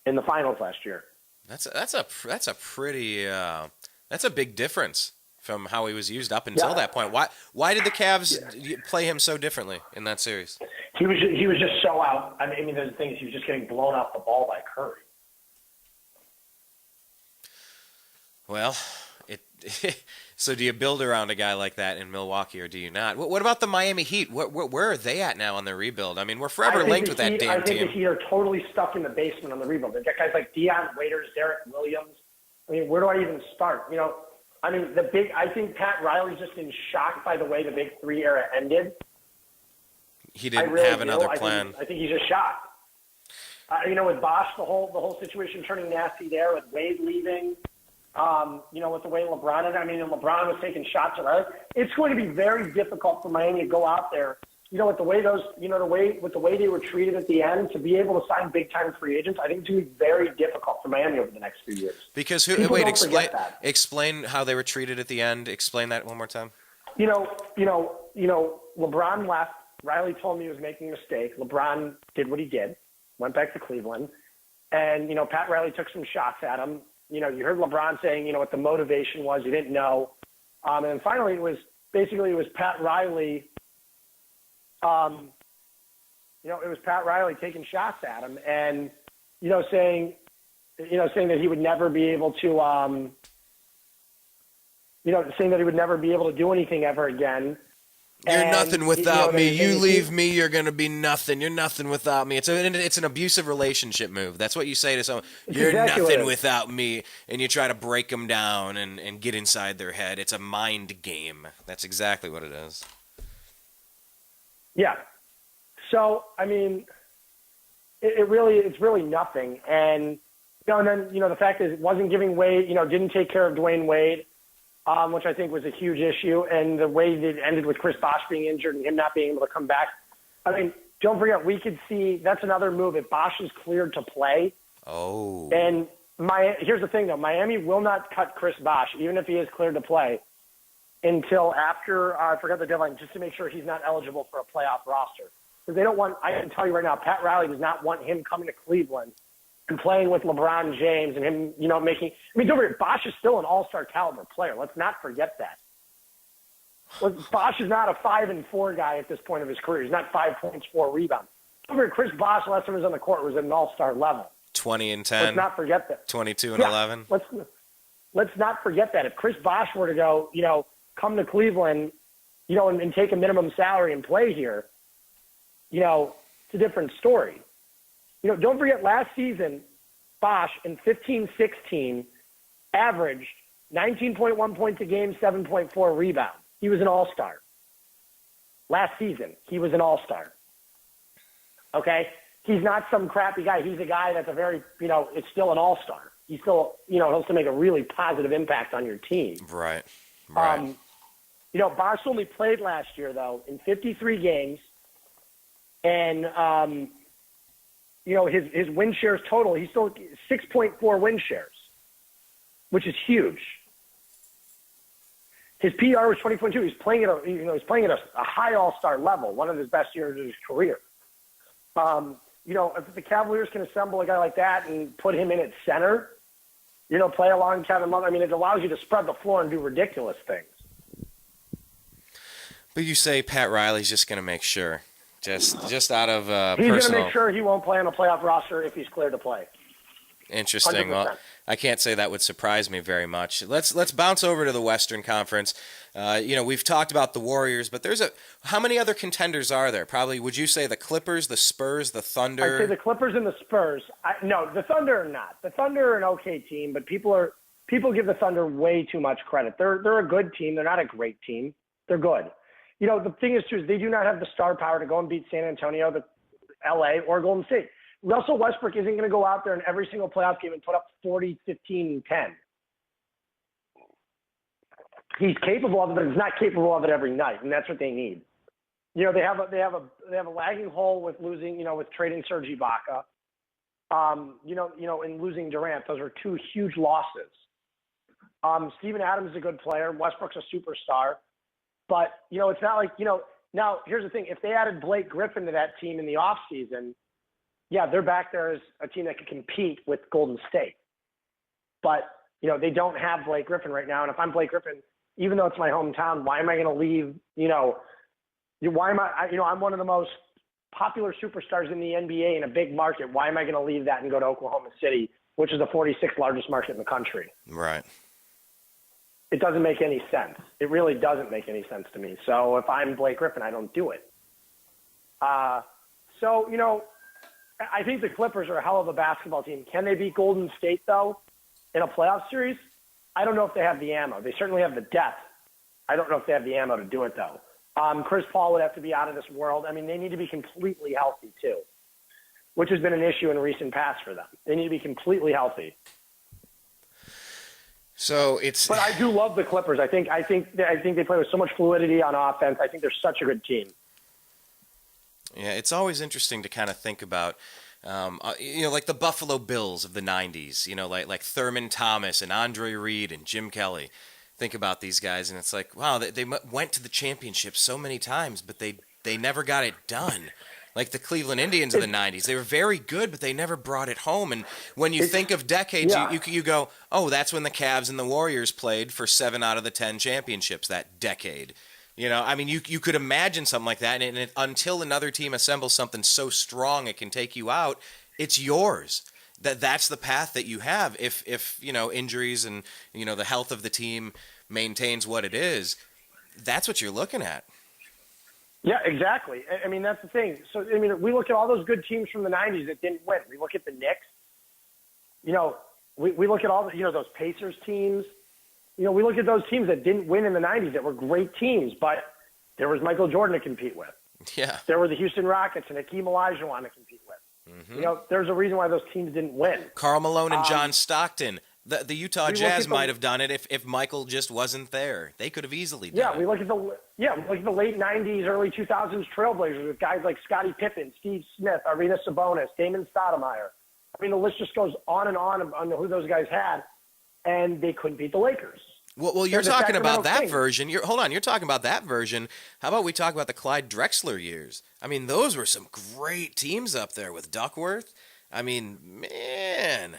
in the finals last year. That's a pretty that's a big difference from how he was used up until that point. Why did the Cavs play him so differently in that series? He was just so out. I mean, the thing is, he was just getting blown off the ball by Curry. Well, so do you build around a guy like that in Milwaukee, or do you not? What about the Miami Heat? Where are they at now on their rebuild? I mean, we're forever linked with that damn team. I think the Heat are totally stuck in the basement on the rebuild. They've got guys like Deion Waiters, Derek Williams. I mean, where do I even start? I think Pat Riley's just been shocked by the way the Big Three era ended. He didn't have another plan. I think he's just shocked. With Bosch, the whole situation turning nasty there, with Wade leaving. With the way LeBron, LeBron was taking shots at Riley. It's going to be very difficult for Miami to go out there, with the way they were treated at the end, to be able to sign big time free agents. I think it's going to be very difficult for Miami over the next few years. Because explain how they were treated at the end. Explain that one more time. LeBron left. Riley told me he was making a mistake. LeBron did what he did, went back to Cleveland, and Pat Riley took some shots at him. You heard LeBron saying, what the motivation was. You didn't know. And then finally it was Pat Riley. It was Pat Riley taking shots at him and, saying that he would never be able to, saying that he would never be able to do anything ever again. You're nothing without me. You leave me, you're going to be nothing. You're nothing without me. It's an abusive relationship move. That's what you say to someone. You're nothing without me. And you try to break them down and get inside their head. It's a mind game. That's exactly what it is. Yeah. So, it's really nothing. And, and then, the fact is it wasn't giving Wade, didn't take care of Dwayne Wade. Which I think was a huge issue, and the way it ended with Chris Bosh being injured and him not being able to come back. Don't forget, we could see that's another move. If Bosh is cleared to play, and here's the thing though, Miami will not cut Chris Bosh, even if he is cleared to play, until after I forgot the deadline, just to make sure he's not eligible for a playoff roster. Because they don't want. I can tell you right now, Pat Riley does not want him coming to Cleveland and playing with LeBron James and him, making – don't forget, Bosh is still an all-star caliber player. Let's not forget that. Bosh is not a 5-4 guy at this point of his career. He's not 5 points, 4 rebounds. Don't forget, Chris Bosh, last time he was on the court, was at an all-star level. 20 and 10. Let's not forget that. 22 and 11. Let's not forget that. If Chris Bosh were to go, come to Cleveland, and take a minimum salary and play here, it's a different story. Don't forget last season, Bosh in 15-16 averaged 19.1 points a game, 7.4 rebounds. He was an all-star. Last season, he was an all-star. Okay? He's not some crappy guy. He's a guy that's it's still an all-star. He's still, he'll still make a really positive impact on your team. Right. Bosh only played last year, though, in 53 games. And, his win shares total, he's still 6.4 win shares, which is huge. His PR was 20.2. He's playing at a high all-star level, one of his best years of his career. If the Cavaliers can assemble a guy like that and put him in at center, play along Kevin Love, it allows you to spread the floor and do ridiculous things. But you say Pat Riley's just going to make sure, just out of he's personal. He's going to make sure he won't play on a playoff roster if he's cleared to play. Interesting. 100%. Well, I can't say that would surprise me very much. Let's bounce over to the Western Conference. We've talked about the Warriors, but how many other contenders are there? Probably, would you say the Clippers, the Spurs, the Thunder? I'd say the Clippers and the Spurs. No, the Thunder are not. The Thunder are an okay team, but people give the Thunder way too much credit. They're a good team. They're not a great team. They're good. The thing is, too, is they do not have the star power to go and beat San Antonio, L.A., or Golden State. Russell Westbrook isn't going to go out there in every single playoff game and put up 40, 15, and 10. He's capable of it, but he's not capable of it every night, and that's what they need. They have a lagging hole with losing, with trading Serge Ibaka, and losing Durant. Those are 2 huge losses. Steven Adams is a good player. Westbrook's a superstar, but it's not like Now here's the thing: if they added Blake Griffin to that team in the offseason, yeah, they're back there as a team that could compete with Golden State. But, they don't have Blake Griffin right now. And if I'm Blake Griffin, even though it's my hometown, why am I going to leave, I'm one of the most popular superstars in the NBA in a big market. Why am I going to leave that and go to Oklahoma City, which is the 46th largest market in the country? Right. It doesn't make any sense. It really doesn't make any sense to me. So if I'm Blake Griffin, I don't do it. I think the Clippers are a hell of a basketball team. Can they beat Golden State, though, in a playoff series? I don't know if they have the ammo. They certainly have the depth. I don't know if they have the ammo to do it, though. Chris Paul would have to be out of this world. They need to be completely healthy, too, which has been an issue in recent past for them. They need to be completely healthy. But I do love the Clippers. I think they play with so much fluidity on offense. I think they're such a good team. Yeah, it's always interesting to kind of think about, like the Buffalo Bills of the 90s, like Thurman Thomas and Andre Reed and Jim Kelly. Think about these guys, and it's like, wow, they went to the championship so many times, but they never got it done. Like the Cleveland Indians of the 90s. They were very good, but they never brought it home. And when you think of decades, yeah, you go, oh, that's when the Cavs and the Warriors played for 7 out of the 10 championships that decade. You could imagine something like that, and until another team assembles something so strong it can take you out, it's yours. That's the path that you have. If injuries and the health of the team maintains what it is, that's what you're looking at. Yeah, exactly. That's the thing. So we look at all those good teams from the '90s that didn't win. We look at the Knicks. We look at all the those Pacers teams. We look at those teams that didn't win in the 90s that were great teams, but there was Michael Jordan to compete with. Yeah. There were the Houston Rockets and Hakeem Olajuwon to compete with. Mm-hmm. There's a reason why those teams didn't win. Karl Malone and John Stockton. The Utah Jazz might have done it if Michael just wasn't there. They could have easily done it. We look at the late 90s, early 2000s Trailblazers with guys like Scottie Pippen, Steve Smith, Arvidas Sabonis, Damon Stoudemire. The list just goes on who those guys had, and they couldn't beat the Lakers. Well, you're talking about that version. You're talking about that version. How about we talk about the Clyde Drexler years? Those were some great teams up there with Duckworth. I mean, man,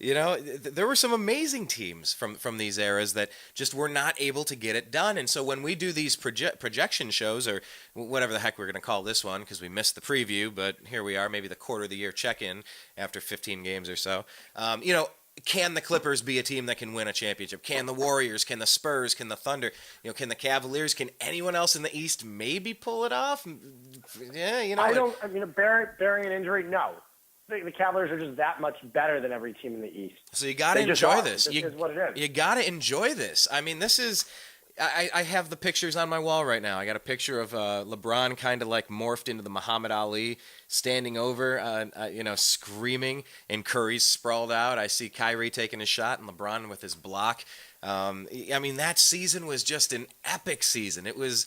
there were some amazing teams from these eras that just were not able to get it done. And so when we do these projection shows, or whatever the heck we're going to call this one, because we missed the preview, but here we are, maybe the quarter of the year check-in after 15 games or so. Can the Clippers be a team that can win a championship? Can the Warriors? Can the Spurs? Can the Thunder? Can the Cavaliers? Can anyone else in the East maybe pull it off? Yeah, bearing an injury, no. The Cavaliers are just that much better than every team in the East. So you got to enjoy this. This is what it is. You got to enjoy this. I mean, this is. I have the pictures on my wall right now. I got a picture of LeBron kind of like morphed into the Muhammad Ali, standing over, screaming, and Curry's sprawled out. I see Kyrie taking a shot and LeBron with his block. That season was just an epic season. It was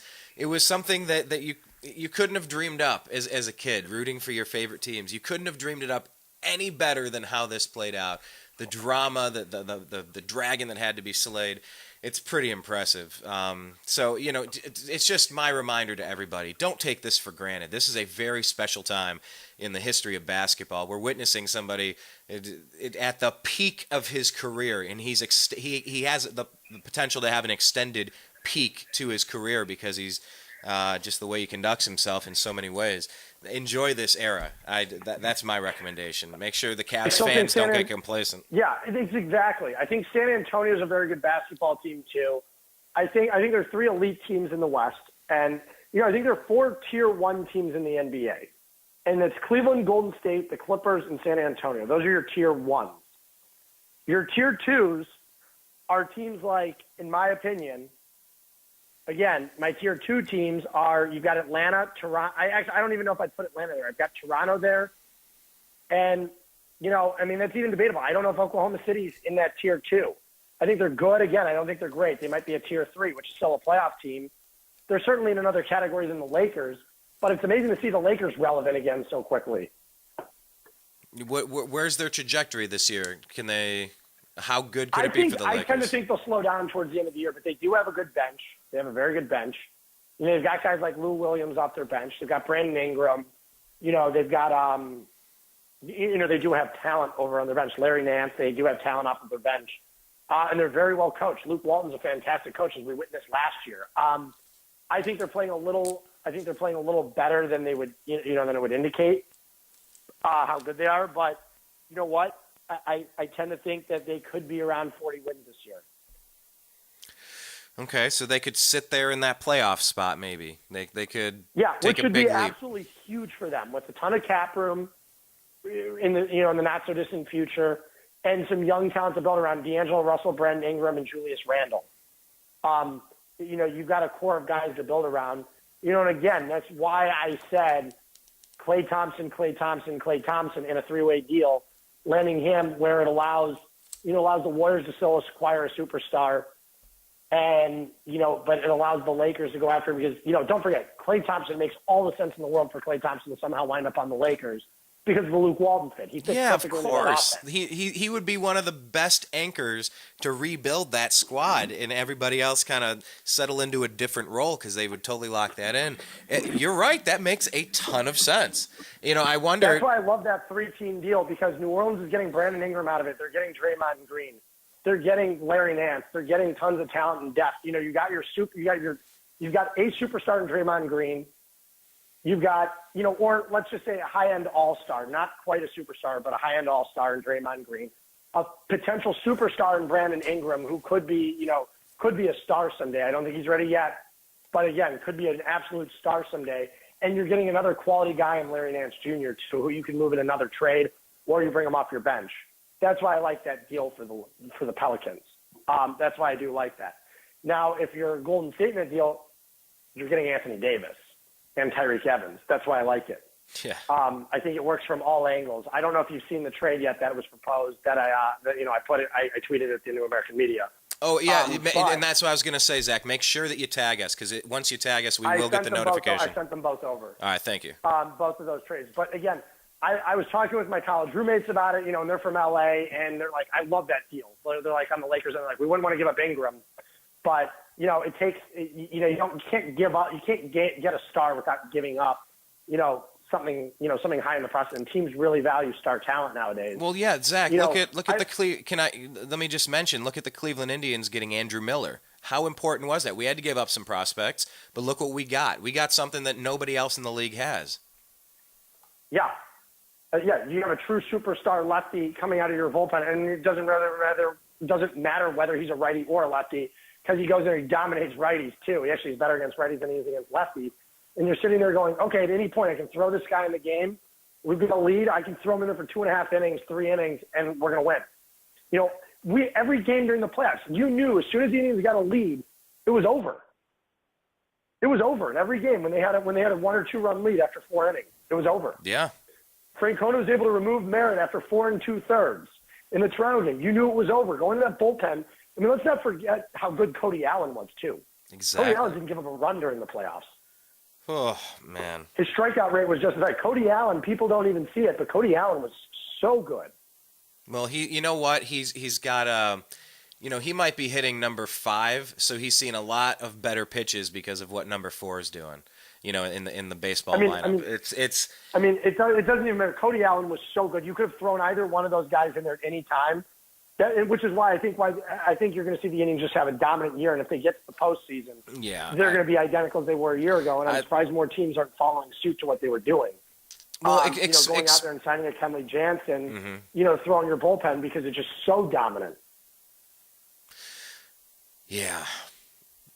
something that you couldn't have dreamed up as a kid, rooting for your favorite teams. You couldn't have dreamed it up any better than how this played out. The drama, the dragon that had to be slayed. It's pretty impressive. It's just my reminder to everybody. Don't take this for granted. This is a very special time in the history of basketball. We're witnessing somebody at the peak of his career, and he has the potential to have an extended peak to his career because he's just the way he conducts himself in so many ways. Enjoy this era. That's my recommendation. Make sure the Cavs fans don't get complacent. Yeah, it's exactly. I think San Antonio is a very good basketball team too. I think there's 3 elite teams in the West, and I think there are 4 tier 1 teams in the NBA, and it's Cleveland, Golden State, the Clippers, and San Antonio. Those are your tier 1s. Your tier 2s are teams like, in my opinion. Again, my tier 2 teams are, you've got Atlanta, Toronto. I don't even know if I'd put Atlanta there. I've got Toronto there. And, that's even debatable. I don't know if Oklahoma City's in that tier 2. I think they're good. Again, I don't think they're great. They might be a tier 3, which is still a playoff team. They're certainly in another category than the Lakers, but it's amazing to see the Lakers relevant again so quickly. Where's their trajectory this year? How good could it be for the Lakers? I tend to think they'll slow down towards the end of the year, but they do have a good bench. They have a very good bench. They've got guys like Lou Williams off their bench. They've got Brandon Ingram. They've got, they do have talent over on their bench. Larry Nance, they do have talent off of their bench. And they're very well coached. Luke Walton's a fantastic coach, as we witnessed last year. I think they're playing a little better than they would, than it would indicate how good they are. But you know what? I tend to think that they could be around 40 wins this year. Okay, so they could sit there in that playoff spot maybe. They could which a would big be leap. Absolutely huge for them with a ton of cap room in the not so distant future and some young talent to build around D'Angelo Russell, Brandon Ingram, and Julius Randle. You've got a core of guys to build around. And again, that's why I said Klay Thompson in a 3-way deal, landing him where it allows the Warriors to still acquire a superstar. And, but it allows the Lakers to go after him because, don't forget, Klay Thompson makes all the sense in the world for Klay Thompson to somehow wind up on the Lakers because of the Luke Walton fit. He fits perfectly of course. into that offense. He would be one of the best anchors to rebuild that squad and everybody else kind of settle into a different role because they would totally lock that in. You're right. That makes a ton of sense. I wonder. That's why I love that 3-team deal because New Orleans is getting Brandon Ingram out of it. They're getting Draymond Green. They're getting Larry Nance. They're getting tons of talent and depth. You've got a superstar in Draymond Green. You've got, or let's just say a high-end all-star, not quite a superstar, but a high-end all-star in Draymond Green. A potential superstar in Brandon Ingram who could be a star someday. I don't think he's ready yet, but again, could be an absolute star someday. And you're getting another quality guy in Larry Nance Jr. too, who you can move in another trade, or you bring him off your bench. That's why I like that deal for the Pelicans. That's why I do like that. Now, if you're a Golden State in that deal, you're getting Anthony Davis and Tyreek Evans. That's why I like it. Yeah. I think it works from all angles. I don't know if you've seen the trade yet that was proposed. I tweeted it to New American Media. Oh yeah, and that's what I was going to say, Zach. Make sure that you tag us because once you tag us, we will get the notification. I sent them both over. All right, thank you. Both of those trades, but again. I was talking with my college roommates about it, and they're from LA, and they're like, I love that deal. They're like on the Lakers, and they're like, we wouldn't want to give up Ingram, but it takes, you can't give up, you can't get a star without giving up, something high in the process. And teams really value star talent nowadays. Well, yeah, Zach, You know, look at let me just mention, look at the Cleveland Indians getting Andrew Miller. How important was that? We had to give up some prospects, but look what we got. We got something that nobody else in the league has. Yeah. You have a true superstar lefty coming out of your bullpen, and it doesn't matter whether he's a righty or a lefty, because he goes there and he dominates righties too. He actually is better against righties than he is against lefties. And you're sitting there going, okay, at any point I can throw this guy in the game. We've got a lead. I can throw him in there for 2.5 innings, 3 innings, and we're going to win. Every game during the playoffs, you knew as soon as the Indians got a lead, it was over. It was over in every game when they had a 1 or 2 run lead after 4 innings. It was over. Yeah. Francona was able to remove Merritt after 4 2/3 in the Toronto game. You knew it was over. Going to that bullpen. I mean, let's not forget how good Cody Allen was too. Exactly. Cody Allen didn't give up a run during the playoffs. Oh, man. His strikeout rate was just right. Cody Allen, people don't even see it, but Cody Allen was so good. Well, you know what? He's got he might be hitting number 5, so he's seen a lot of better pitches because of what number 4 is doing. In the baseball lineup, it doesn't even matter. Cody Allen was so good. You could have thrown either one of those guys in there at any time. Which is why I think you're going to see the Indians just have a dominant year, and if they get to the postseason, they're going to be identical as they were a year ago. And I'm surprised more teams aren't following suit to what they were doing. Well, going out there and signing a Kenley Jansen, throwing your bullpen because it's just so dominant. Yeah,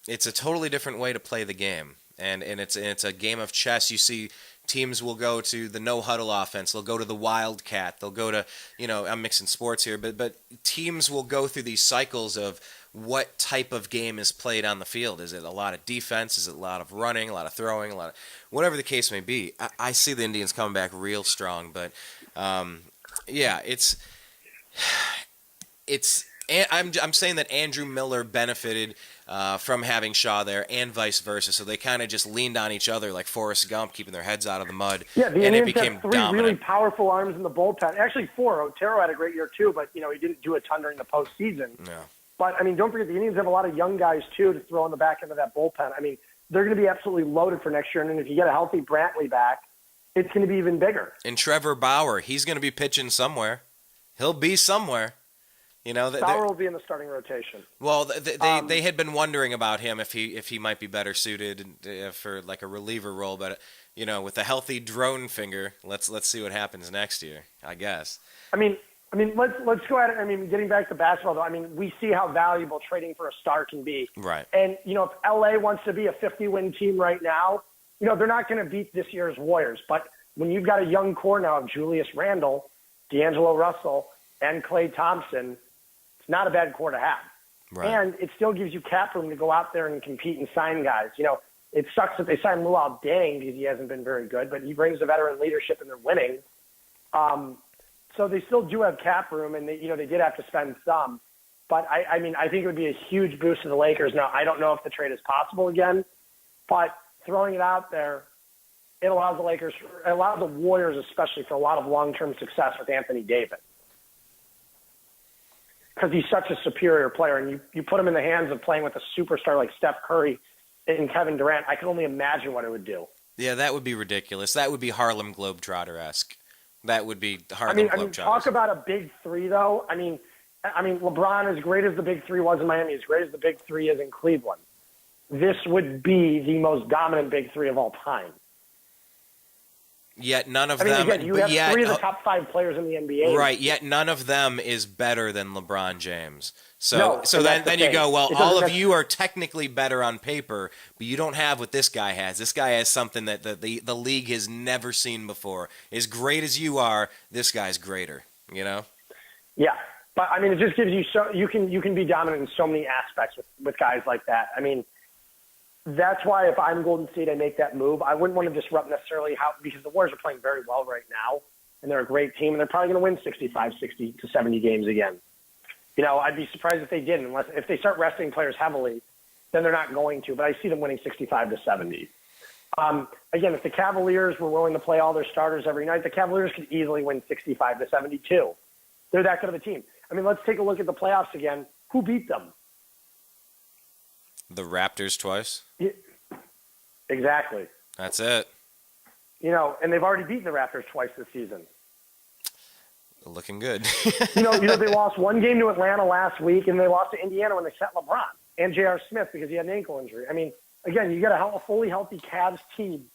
it's a totally different way to play the game, and it's a game of chess. You see. Teams will go to the no-huddle offense. They'll go to the wildcat. They'll go to, I'm mixing sports here, but teams will go through these cycles of what type of game is played on the field. Is it a lot of defense? Is it a lot of running, a lot of throwing, a lot of whatever the case may be? I see the Indians coming back real strong, but it's I'm saying that Andrew Miller benefited from having Shaw there and vice versa. So they kind of just leaned on each other like Forrest Gump, keeping their heads out of the mud. Yeah, the and Indians it became had 3 dominant. really powerful arms in the bullpen. Actually, 4. Otero had a great year too, but he didn't do a ton during the postseason. Yeah. But I mean, don't forget the Indians have a lot of young guys too to throw on the back end of that bullpen. I mean, they're going to be absolutely loaded for next year. And then if you get a healthy Brantley back, it's going to be even bigger. And Trevor Bauer, he's going to be pitching somewhere. He'll be somewhere. Bauer will be in the starting rotation. Well, they had been wondering about him if he might be better suited for like a reliever role, but with a healthy drone finger, let's see what happens next year, I guess. I mean, let's go at it. I mean, getting back to basketball, though, I mean, we see how valuable trading for a star can be. Right. And if LA wants to be a 50-win team right now, they're not going to beat this year's Warriors. But when you've got a young core now of Julius Randle, D'Angelo Russell, and Klay Thompson. It's not a bad core to have. Right. And it still gives you cap room to go out there and compete and sign guys. It sucks that they signed Luol Deng because he hasn't been very good, but he brings the veteran leadership and they're winning. So they still do have cap room, and they did have to spend some. But I think it would be a huge boost to the Lakers. Now, I don't know if the trade is possible again, but throwing it out there, it allows the Warriors especially for a lot of long-term success with Anthony Davis. Because he's such a superior player, and you put him in the hands of playing with a superstar like Steph Curry and Kevin Durant, I can only imagine what it would do. Yeah, that would be ridiculous. That would be Harlem Globetrotter-esque. That would be Harlem Globetrotter. Talk about a big 3, though. I mean, LeBron, as great as the big 3 was in Miami, as great as the big 3 is in Cleveland, this would be the most dominant big 3 of all time. Yet none of them. Again, you have 3 of the top 5 players in the NBA. Right. Yet none of them is better than LeBron James. No, so then you go, well, all of you are technically better on paper, but you don't have what this guy has. This guy has something that the league has never seen before. As great as you are, this guy's greater. Yeah, but I mean, it just gives you you can be dominant in so many aspects with guys like that. I mean. That's why if I'm Golden State, I make that move. I wouldn't want to disrupt necessarily because the Warriors are playing very well right now, and they're a great team, and they're probably going to win 65, 60 to 70 games again. I'd be surprised if they didn't, unless if they start resting players heavily, then they're not going to. But I see them winning 65 to 70. Again, if the Cavaliers were willing to play all their starters every night, the Cavaliers could easily win 65 to 72. They're that good of a team. I mean, let's take a look at the playoffs again. Who beat them? The Raptors twice? Yeah, exactly. That's it. And they've already beaten the Raptors twice this season. Looking good. They lost one game to Atlanta last week, and they lost to Indiana when they set LeBron and J.R. Smith because he had an ankle injury. I mean, again, you got a fully healthy Cavs team,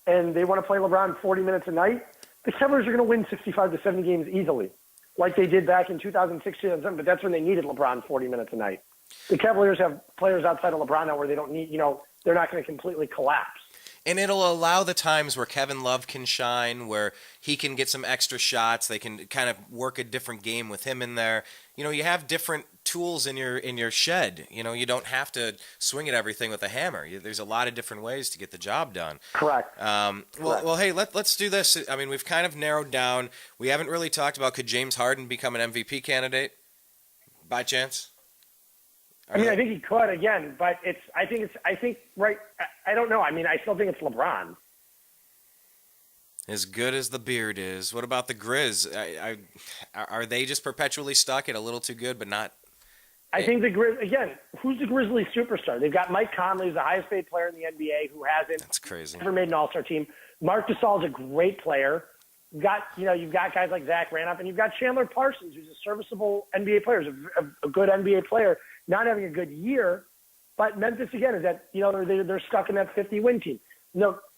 and they want to play LeBron 40 minutes a night. The Cavaliers are going to win 65 to 70 games easily, like they did back in 2006, 2007, but that's when they needed LeBron 40 minutes a night. The Cavaliers have players outside of LeBron now where they don't need, they're not going to completely collapse. And it'll allow the times where Kevin Love can shine, where he can get some extra shots. They can kind of work a different game with him in there. You have different tools in your shed. You don't have to swing at everything with a hammer. There's a lot of different ways to get the job done. Correct. Well, hey, let's do this. I mean, we've kind of narrowed down. We haven't really talked about, could James Harden become an MVP candidate by chance? I think he could again, but I don't know. I mean, I still think it's LeBron. As good as the beard is, what about the Grizz? Are they just perpetually stuck at a little too good, but not? I think the Grizz, again, who's the Grizzlies superstar? They've got Mike Conley, who's the highest paid player in the NBA, who hasn't That's crazy. ever made an All-Star team. Marc Gasol is a great player. You've got guys like Zach Randolph, and you've got Chandler Parsons, who's a serviceable NBA player, a good NBA player, not having a good year. But Memphis, again, is that, they're stuck in that 50-win team.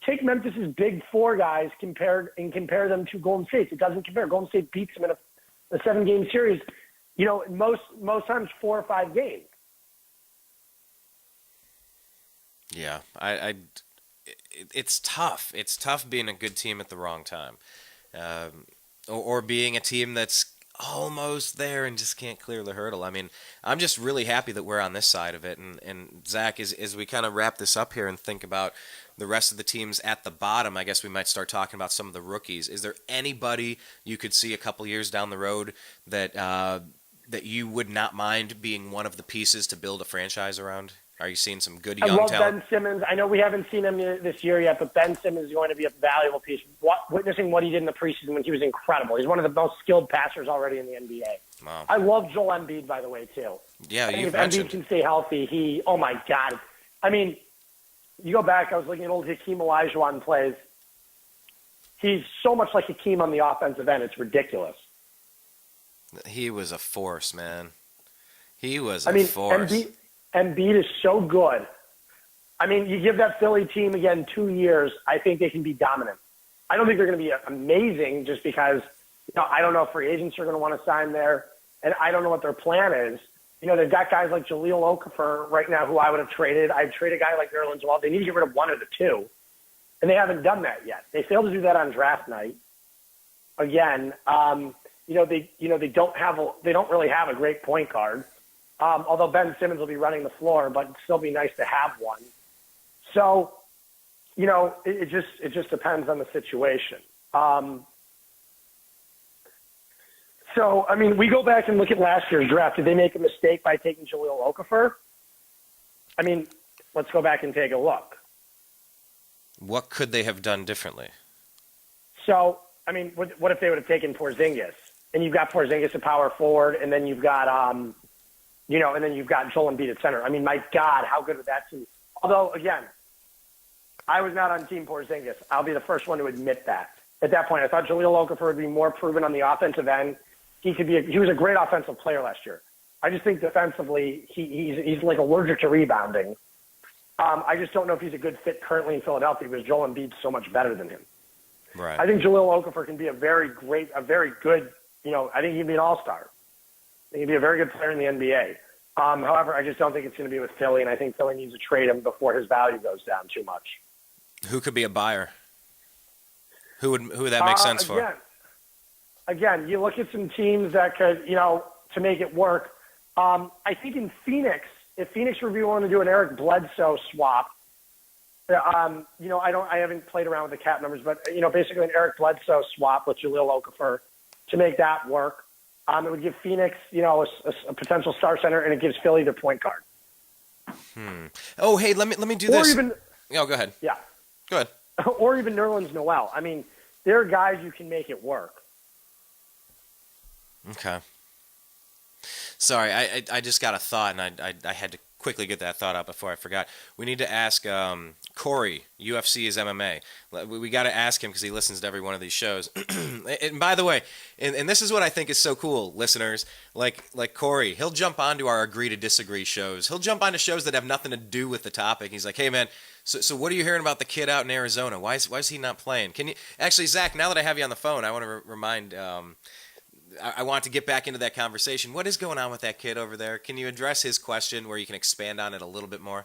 Take Memphis's big four guys and compare them to Golden State. It doesn't compare. Golden State beats them in a 7-game series, most times 4 or 5 games. Yeah, it's tough. It's tough being a good team at the wrong time. Or being a team that's almost there and just can't clear the hurdle. I mean, I'm just really happy that we're on this side of it. And Zach, as we kind of wrap this up here and think about the rest of the teams at the bottom, I guess we might start talking about some of the rookies. Is there anybody you could see a couple years down the road that that you would not mind being one of the pieces to build a franchise around? Are you seeing some good young talent? I love Ben Simmons. I know we haven't seen him this year yet, but Ben Simmons is going to be a valuable piece. Witnessing what he did in the preseason when he was incredible. He's one of the most skilled passers already in the NBA. Wow. I love Joel Embiid, by the way, too. Yeah, if Embiid can stay healthy, oh my God. I mean, you go back, I was looking at old Hakeem Olajuwon plays. He's so much like Hakeem on the offensive end. It's ridiculous. He was a force, man. He was a force. Embiid is so good. I mean, you give that Philly team, again, 2 years, I think they can be dominant. I don't think they're going to be amazing just because, I don't know if free agents are going to want to sign there, and I don't know what their plan is. They've got guys like Jahlil Okafor right now who I would have traded. I'd trade a guy like Nerlens Noel. They need to get rid of one of the two, and they haven't done that yet. They failed to do that on draft night. Again, they don't really have a great point guard. Although Ben Simmons will be running the floor, but it'd still be nice to have one. So, it just depends on the situation. We go back and look at last year's draft. Did they make a mistake by taking Jahlil Okafor? Let's go back and take a look. What could they have done differently? So, what if they would have taken Porzingis? And you've got Porzingis at power forward, and then you've got and then you've got Joel Embiid at center. My God, how good would that be? Although, again, I was not on Team Porzingis. I'll be the first one to admit that. At that point, I thought Jahlil Okafor would be more proven on the offensive end. He was a great offensive player last year. I just think defensively, he's like allergic to rebounding. I just don't know if he's a good fit currently in Philadelphia because Joel Embiid's so much better than him. Right. I think Jahlil Okafor can be a very good, I think he'd be an all-star. He can be a very good player in the NBA. However, I just don't think it's going to be with Philly, and I think Philly needs to trade him before his value goes down too much. Who could be a buyer? Who would that make sense for? Again, you look at some teams that could, to make it work. I think in Phoenix, if Phoenix were willing to do an Eric Bledsoe swap, I haven't played around with the cap numbers, but basically an Eric Bledsoe swap with Jahlil Okafor to make that work. It would give Phoenix, a potential star center, and it gives Philly their point guard. Oh, hey, let me do this. Go ahead. Yeah. Go ahead. Or even Nerlens Noel. There are guys you can make it work. Okay. Sorry, I just got a thought, and I had to quickly get that thought out before I forgot. We need to ask Corey, UFC is MMA. We got to ask him because he listens to every one of these shows. And by the way, and this is what I think is so cool, listeners. Like Corey, he'll jump onto our agree to disagree shows. He'll jump onto shows that have nothing to do with the topic. He's like, hey man, so what are you hearing about the kid out in Arizona? Why is he not playing? Can you actually, Zach? Now that I have you on the phone, I want to remind. I want to get back into that conversation. What is going on with that kid over there? Can you address his question where you can expand on it a little bit more?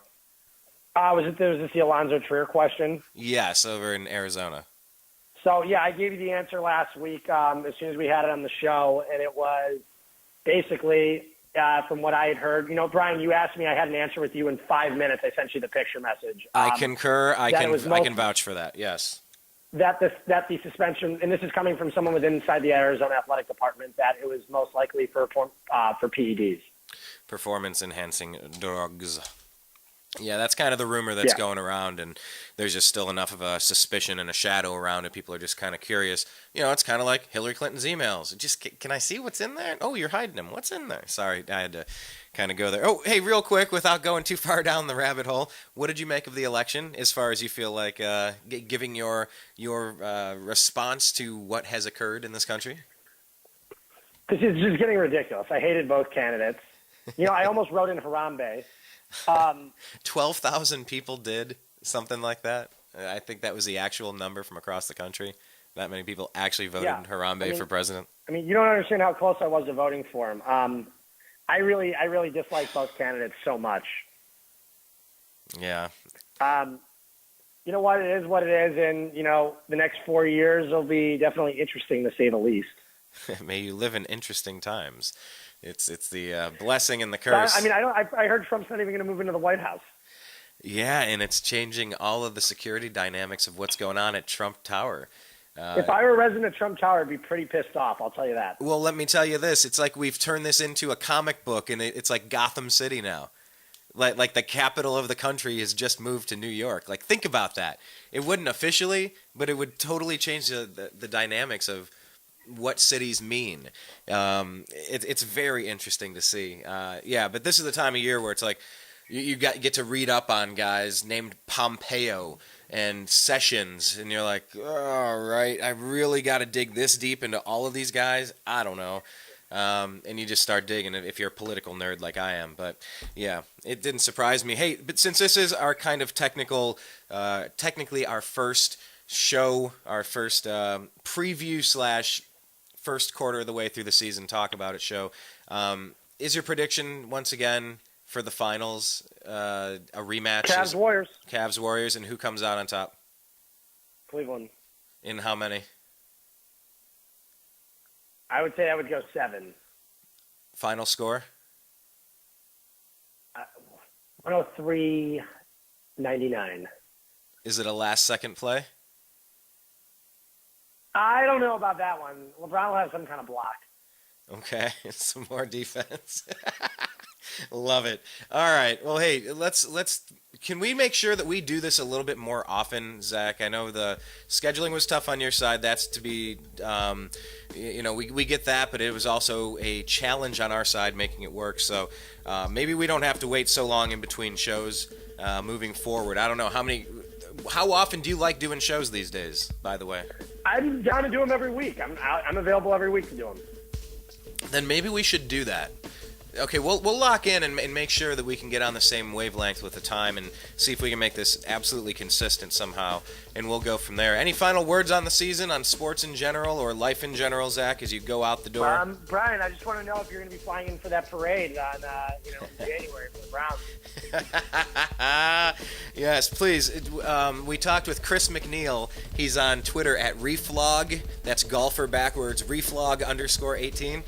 Was this the Alonzo Trier question? Yes, over in Arizona. So, yeah, I gave you the answer last week as soon as we had it on the show, and it was basically, from what I had heard, Brian, you asked me, I had an answer with you in 5 minutes. I sent you the picture message. I concur. I can vouch for that, yes. That the suspension, and this is coming from someone within inside the Arizona athletic department, that it was most likely for PEDs. Performance-enhancing drugs. Yeah, that's kind of the rumor that's going around, and there's just still enough of a suspicion and a shadow around it. People are just kind of curious. It's kind of like Hillary Clinton's emails. Just, can I see what's in there? Oh, you're hiding them. What's in there? Sorry, I had to kind of go there. Oh, hey, real quick, without going too far down the rabbit hole, what did you make of the election as far as you feel like giving your response to what has occurred in this country? This is just getting ridiculous. I hated both candidates. I almost wrote in Harambe. 12,000 people did something like that. I think that was the actual number from across the country. That many people actually voted Harambe for president. I mean, you don't understand how close I was to voting for him. I really dislike both candidates so much. Yeah. You know what? It is what it is, and the next 4 years will be definitely interesting to say the least. May you live in interesting times. It's the blessing and the curse. I mean, I heard Trump's not even going to move into the White House. Yeah, and it's changing all of the security dynamics of what's going on at Trump Tower. If I were a resident of Trump Tower, I'd be pretty pissed off, I'll tell you that. Well, let me tell you this. It's like we've turned this into a comic book, and it's like Gotham City now. Like the capital of the country has just moved to New York. Like, think about that. It wouldn't officially, but it would totally change the dynamics of what cities mean. It's very interesting to see. But this is the time of year where it's like you get to read up on guys named Pompeo and Sessions, and you're like, all right, I really got to dig this deep into all of these guys. I don't know. And you just start digging if you're a political nerd like I am. But yeah, it didn't surprise me. Hey, but since this is our kind of technically our first show, our first preview / first quarter of the way through the season, talk about it show. Is your prediction once again for the finals a rematch? Cavs Warriors, and who comes out on top? Cleveland. In how many? I would say I would go 7. Final score? 103-99. Is it a last second play? I don't know about that one. LeBron will have some kind of block. Okay, some more defense. Love it. All right. Well, hey, let's. Can we make sure that we do this a little bit more often, Zach? I know the scheduling was tough on your side. That's to be, we get that, but it was also a challenge on our side making it work. So maybe we don't have to wait so long in between shows moving forward. I don't know how often do you like doing shows these days, by the way? I'm down to do them every week. I'm available every week to do them. Then maybe we should do that. Okay, we'll lock in and make sure that we can get on the same wavelength with the time and see if we can make this absolutely consistent somehow, and we'll go from there. Any final words on the season, on sports in general, or life in general, Zach, as you go out the door? Brian, I just want to know if you're going to be flying in for that parade on January for the Browns. Yes, please. We talked with Chris McNeil. He's on Twitter at Reflog. That's golfer backwards, Reflog_18.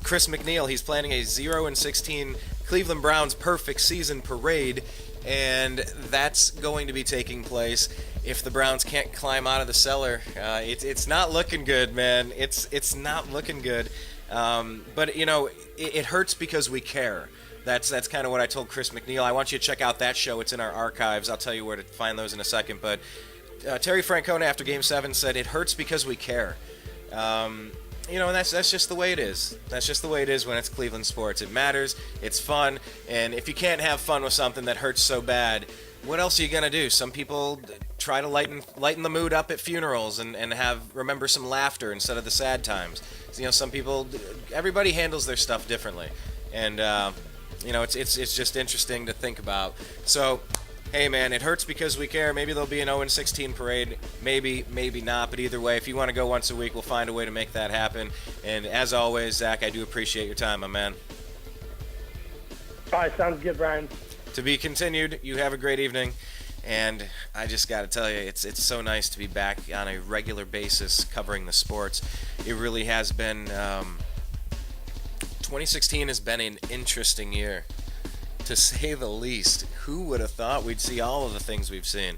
Chris McNeil, he's planning a 0-16 Cleveland Browns perfect season parade, and that's going to be taking place if the Browns can't climb out of the cellar. It's not looking good, man. It's not looking good. But it hurts because we care. That's kind of what I told Chris McNeil. I want you to check out that show. It's in our archives. I'll tell you where to find those in a second. But Terry Francona after Game 7 said it hurts because we care. And that's just the way it is. That's just the way it is when it's Cleveland sports. It matters. It's fun. And if you can't have fun with something that hurts so bad, what else are you gonna do? Some people try to lighten the mood up at funerals and remember some laughter instead of the sad times. Some people, everybody handles their stuff differently, and it's just interesting to think about. So, hey man, it hurts because we care. Maybe there'll be an 0-16 parade. Maybe not. But either way, if you want to go once a week, we'll find a way to make that happen. And as always, Zach, I do appreciate your time, my man. All right, sounds good, Brian. To be continued. You have a great evening. And I just got to tell you, it's so nice to be back on a regular basis covering the sports. It really has been. 2016 has been an interesting year, to say the least. Who would have thought we'd see all of the things we've seen?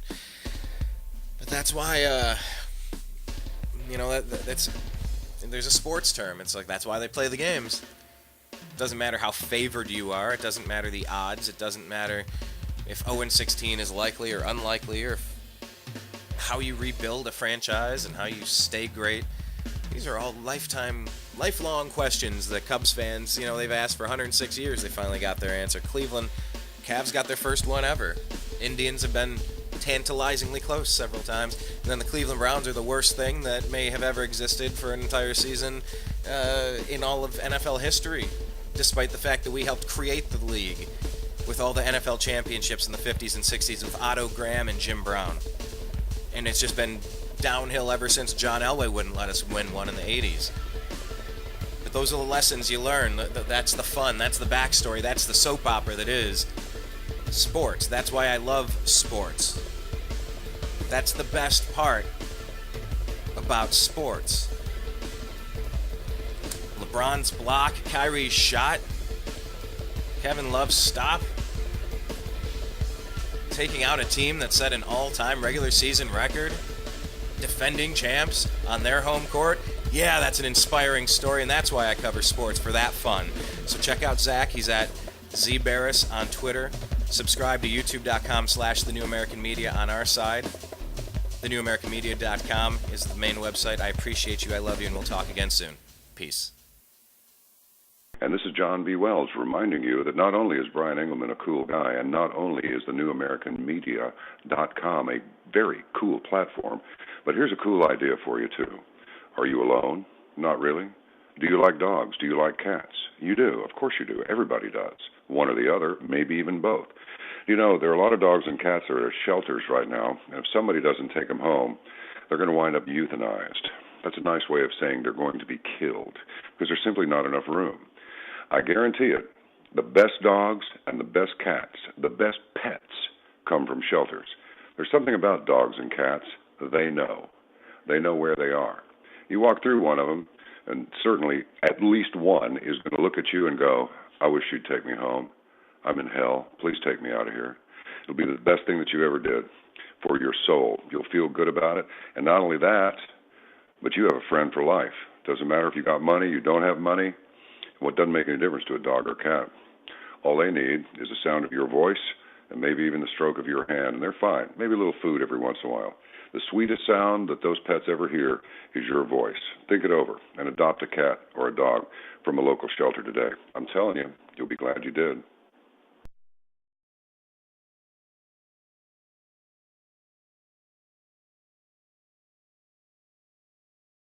But that's why, that's there's a sports term. It's like that's why they play the games. It doesn't matter how favored you are. It doesn't matter the odds. It doesn't matter if 0-16 is likely or unlikely, or how you rebuild a franchise and how you stay great. These are all lifelong questions that Cubs fans, they've asked for 106 years. They finally got their answer. Cleveland, Cavs got their first one ever. Indians have been tantalizingly close several times. And then the Cleveland Browns are the worst thing that may have ever existed for an entire season in all of NFL history, despite the fact that we helped create the league with all the NFL championships in the 50s and 60s with Otto Graham and Jim Brown. And it's just been downhill ever since John Elway wouldn't let us win one in the 80s. But those are the lessons you learn. That's the fun. That's the backstory. That's the soap opera that is sports. That's why I love sports. That's the best part about sports. LeBron's block, Kyrie's shot, Kevin Love's stop, taking out a team that set an all-time regular season record, defending champs on their home court. Yeah, that's an inspiring story, and that's why I cover sports, for that fun. So check out Zach. He's at Zak Baris on Twitter. Subscribe to youtube.com/thenewamericanmedia on our side. thenewamericanmedia.com is the main website. I appreciate you. I love you, and we'll talk again soon. Peace. And this is John B. Wells reminding you that not only is Brian Engelman a cool guy, and not only is the newamericanmedia.com a very cool platform, but here's a cool idea for you, too. Are you alone? Not really. Do you like dogs? Do you like cats? You do. Of course you do. Everybody does. One or the other, maybe even both. There are a lot of dogs and cats that are at shelters right now, and if somebody doesn't take them home, they're going to wind up euthanized. That's a nice way of saying they're going to be killed, because there's simply not enough room. I guarantee it, the best dogs and the best cats, the best pets, come from shelters. There's something about dogs and cats. They know. They know where they are. You walk through one of them, and certainly at least one is going to look at you and go, I wish you'd take me home. I'm in hell. Please take me out of here. It'll be the best thing that you ever did for your soul. You'll feel good about it. And not only that, but you have a friend for life. Doesn't matter if you got money, you don't have money. Well, it doesn't make any difference to a dog or cat. All they need is the sound of your voice and maybe even the stroke of your hand, and they're fine. Maybe a little food every once in a while. The sweetest sound that those pets ever hear is your voice. Think it over and adopt a cat or a dog from a local shelter today. I'm telling you, you'll be glad you did.